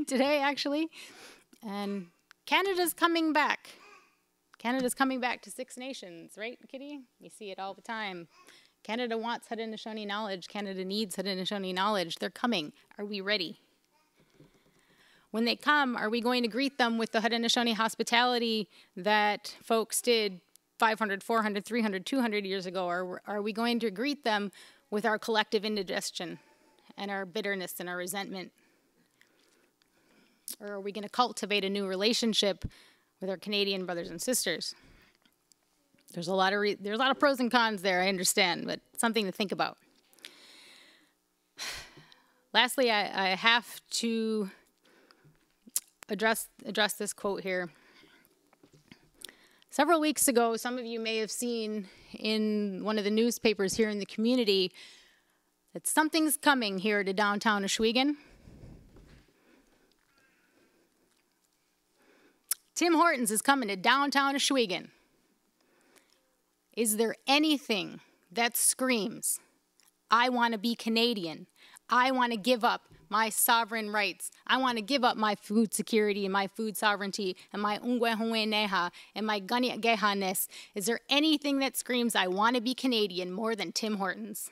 today, actually. And Canada's coming back. Canada's coming back to Six Nations, right, Kitty? We see it all the time. Canada wants Haudenosaunee knowledge. Canada needs Haudenosaunee knowledge. They're coming. Are we ready? When they come, are we going to greet them with the Haudenosaunee hospitality that folks did 500, 400, 300, 200 years ago? Or are we going to greet them with our collective indigestion and our bitterness and our resentment? Or are we going to cultivate a new relationship with our Canadian brothers and sisters? There's a lot of pros and cons there, I understand, but something to think about. Lastly, I have to address this quote here. Several weeks ago, some of you may have seen in one of the newspapers here in the community that something's coming here to downtown Ohsweken. Tim Hortons is coming to downtown Ohsweken. Is there anything that screams, I want to be Canadian, I want to give up my sovereign rights, I want to give up my food security and my food sovereignty and my ungwehueneha and my ganiageha-ness? Is there anything that screams, I want to be Canadian more than Tim Hortons?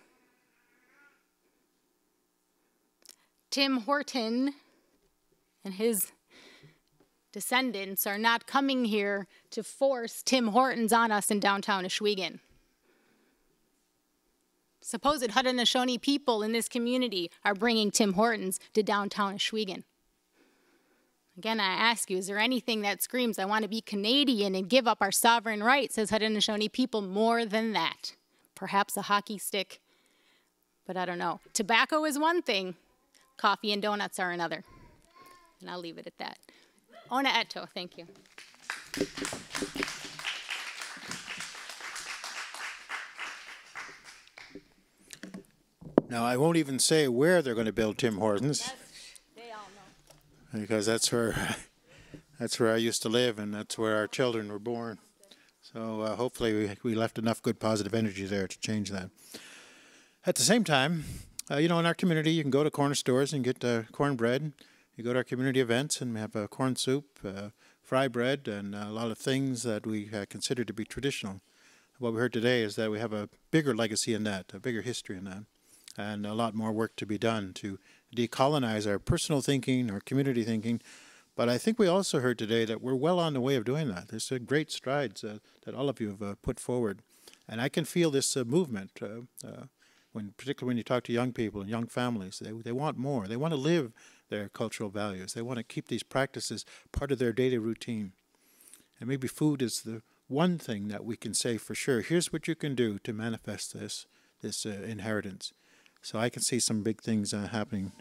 Tim Horton and his descendants are not coming here to force Tim Hortons on us in downtown Ohsweken. Supposed Haudenosaunee people in this community are bringing Tim Hortons to downtown Ohsweken. Again, I ask you, is there anything that screams, I want to be Canadian and give up our sovereign rights as Haudenosaunee people more than that? Perhaps a hockey stick, but I don't know. Tobacco is one thing, coffee and donuts are another. And I'll leave it at that. Ona eto, thank you. Now, I won't even say where they're going to build Tim Hortons. They all know. Because that's where I used to live, and that's where our children were born. So hopefully we left enough good positive energy there to change that. At the same time, you know, in our community, you can go to corner stores and get cornbread. You go to our community events and we have corn soup, fry bread, and a lot of things that we consider to be traditional. What we heard today is that we have a bigger legacy in that, a bigger history in that, and a lot more work to be done to decolonize our personal thinking, our community thinking. But I think we also heard today that we're well on the way of doing that. There's great strides that all of you have put forward. And I can feel this movement, particularly when you talk to young people and young families. They want more. They want to live their cultural values. They want to keep these practices part of their daily routine. And maybe food is the one thing that we can say for sure. Here's what you can do to manifest this inheritance. So I can see some big things happening.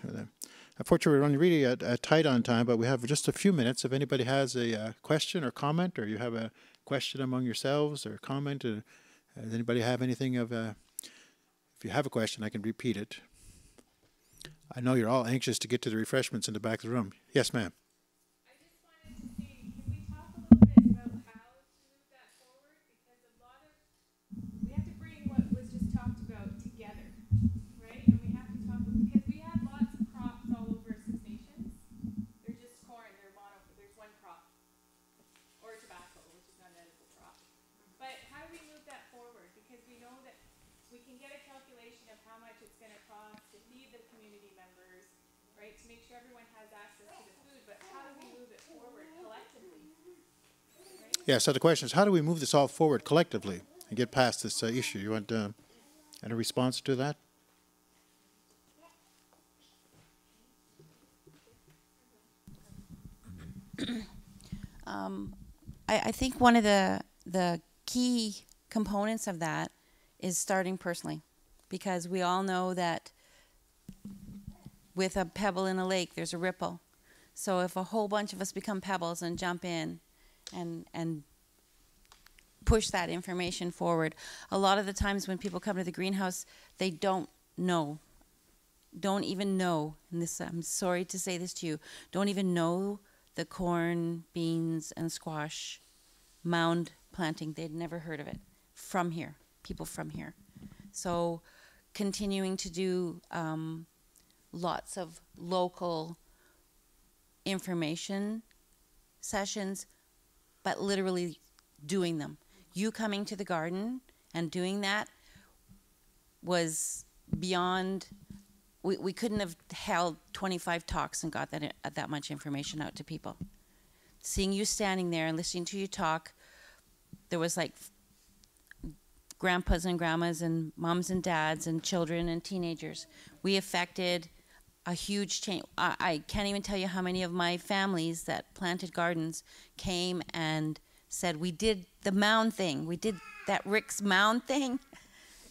Unfortunately, we're running really tight on time, but we have just a few minutes. If anybody has a question or comment, or you have a question among yourselves or comment, does anybody have anything of if you have a question, I can repeat it. I know you're all anxious to get to the refreshments in the back of the room. Yes, ma'am. I just wanted to see, can we talk a little bit about how to move that forward? Because we have to bring what was just talked about together, right? And we have to talk, because we have lots of crops all over Six Nations. They're just corn, there's one crop. Or tobacco, which is not an edible crop. But how do we move that forward? Because we know that we can get a calculation of how much it's going to cost to feed the community members, right, to make sure everyone has access to the food, but how do we move it forward collectively? Right? Yeah, so the question is, how do we move this all forward collectively and get past this issue? You want a response to that? I think one of the key components of that is starting personally, because we all know that with a pebble in a lake, there's a ripple. So if a whole bunch of us become pebbles and jump in and push that information forward, a lot of the times when people come to the greenhouse, they don't even know, and this, I'm sorry to say this to you, don't even know the corn, beans, and squash mound planting. They'd never heard of it from here, people from here. So continuing to do lots of local information sessions, but literally doing them. You coming to the garden and doing that was beyond. We couldn't have held 25 talks and got that much information out to people. Seeing you standing there and listening to you talk, there was like grandpas and grandmas and moms and dads and children and teenagers. We affected a huge change. I can't even tell you how many of my families that planted gardens came and said, we did the mound thing. We did that Rick's mound thing,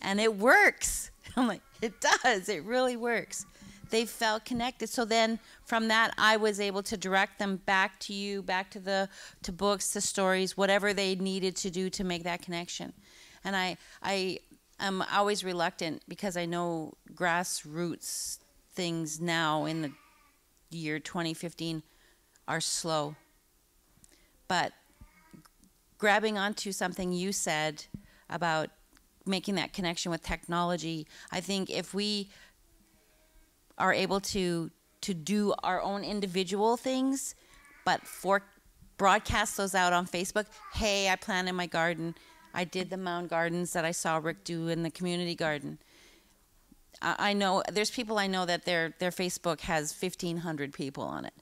and it works. I'm like, it does. It really works. They felt connected. So then from that, I was able to direct them back to you, back to books, to stories, whatever they needed to do to make that connection. And I am always reluctant, because I know grassroots things now in the year 2015 are slow. But grabbing onto something you said about making that connection with technology, I think if we are able to do our own individual things, but broadcast those out on Facebook, hey, I planted my garden, I did the mound gardens that I saw Rick do in the community garden. I know there's people I know that their Facebook has 1,500 people on it,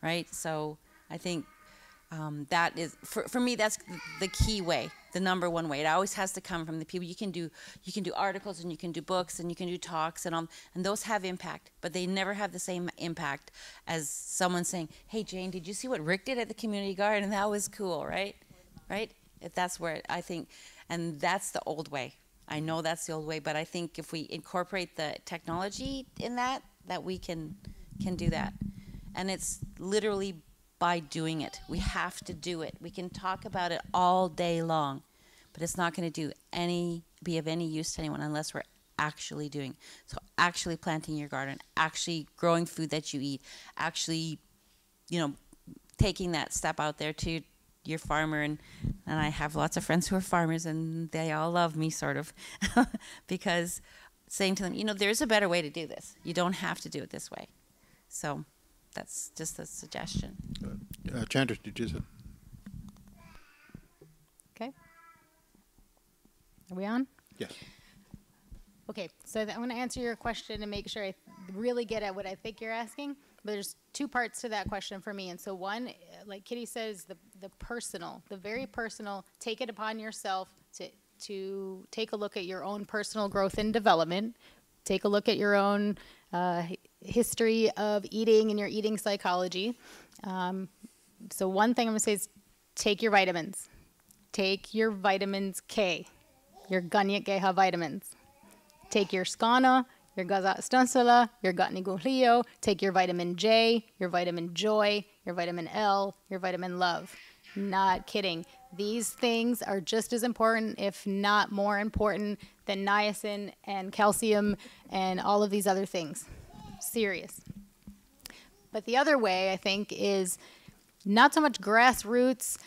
right? So I think that is, for me, that's the key way, the number one way. It always has to come from the people. You can do articles, and you can do books, and you can do talks, and those have impact, but they never have the same impact as someone saying, hey, Jane, did you see what Rick did at the community garden? That was cool, right? Right? That's where I think, and that's the old way. I know that's the old way, but I think if we incorporate the technology in that we can do that. And it's literally by doing it. We have to do it. We can talk about it all day long, but it's not going to be of any use to anyone unless we're actually doing. So actually planting your garden, actually growing food that you eat, actually, taking that step out there to your farmer, and I have lots of friends who are farmers, and they all love me, sort of, because saying to them, you know, there's a better way to do this. You don't have to do it this way. So that's just a suggestion. Chandra, did you say? Okay. Are we on? Yes. Okay, so I'm going to answer your question and make sure I really get at what I think you're asking. But there's two parts to that question for me. And so one, like Kitty says, the personal, the very personal, take it upon yourself to take a look at your own personal growth and development. Take a look at your own history of eating and your eating psychology. So one thing I'm going to say is take your vitamins. Take your vitamins K, your Ganyak vitamins. Take your Skana, your Gazat Stansala, your Gatniguhlio. Take your vitamin J, your vitamin Joy, your vitamin L, your vitamin Love. Not kidding. These things are just as important, if not more important, than niacin and calcium and all of these other things. Serious. But the other way, I think, is not so much grassroots,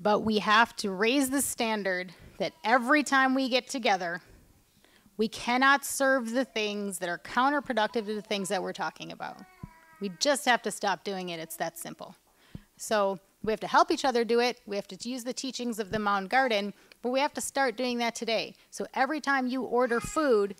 but we have to raise the standard that every time we get together, we cannot serve the things that are counterproductive to the things that we're talking about. We just have to stop doing it. It's that simple. So we have to help each other do it. We have to use the teachings of the Mound Garden, but we have to start doing that today. So every time you order food,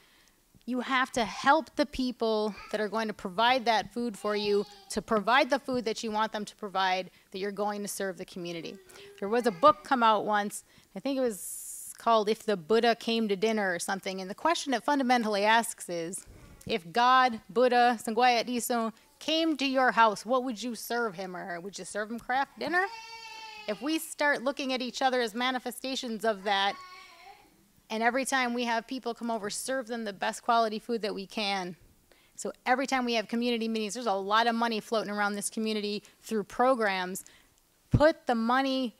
you have to help the people that are going to provide that food for you to provide the food that you want them to provide, that you're going to serve the community. There was a book come out once, I think it was called If the Buddha Came to Dinner or something, and the question it fundamentally asks is, if God, Buddha, Sangwayat Diso, came to your house, what would you serve him or her? Would you serve him craft dinner? If we start looking at each other as manifestations of that, and every time we have people come over, serve them the best quality food that we can. So every time we have community meetings, there's a lot of money floating around this community through programs. Put the money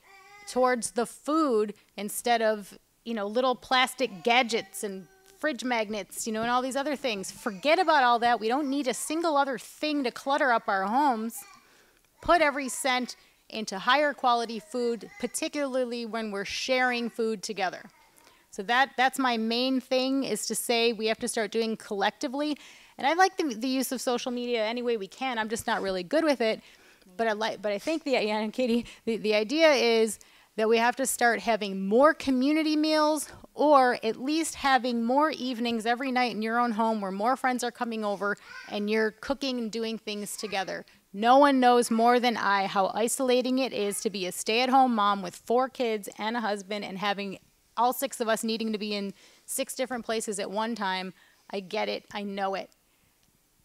towards the food instead of, you know, little plastic gadgets and fridge magnets, you know, and all these other things. Forget about all that. We don't need a single other thing to clutter up our homes. Put every cent into higher quality food, particularly when we're sharing food together. So that's my main thing, is to say we have to start doing collectively. And I like the use of social media any way we can. I'm just not really good with it. But I think Katie, the idea is that we have to start having more community meals, or at least having more evenings every night in your own home where more friends are coming over and you're cooking and doing things together. No one knows more than I how isolating it is to be a stay-at-home mom with 4 kids and a husband and having all 6 of us needing to be in 6 different places at one time. I get it. I know it.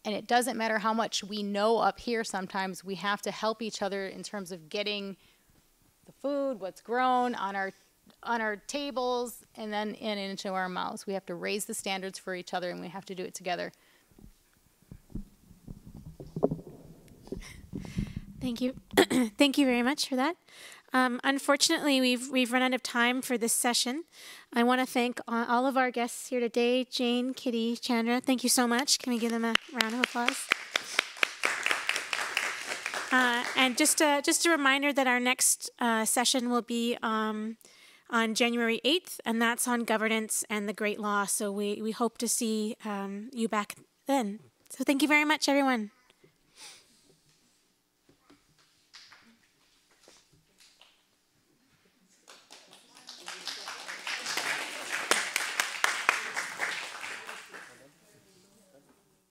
And it doesn't matter how much we know up here sometimes. We have to help each other in terms of getting the food, what's grown on our tables, and then into our mouths. We have to raise the standards for each other, and we have to do it together. Thank you. Thank you very much for that. Unfortunately, we've run out of time for this session. I want to thank all of our guests here today, Jane, Kitty, Chandra. Thank you so much. Can we give them a round of applause? And just a reminder that our next session will be on January 8th, and that's on governance and the Great Law. So we hope to see you back then. So thank you very much, everyone.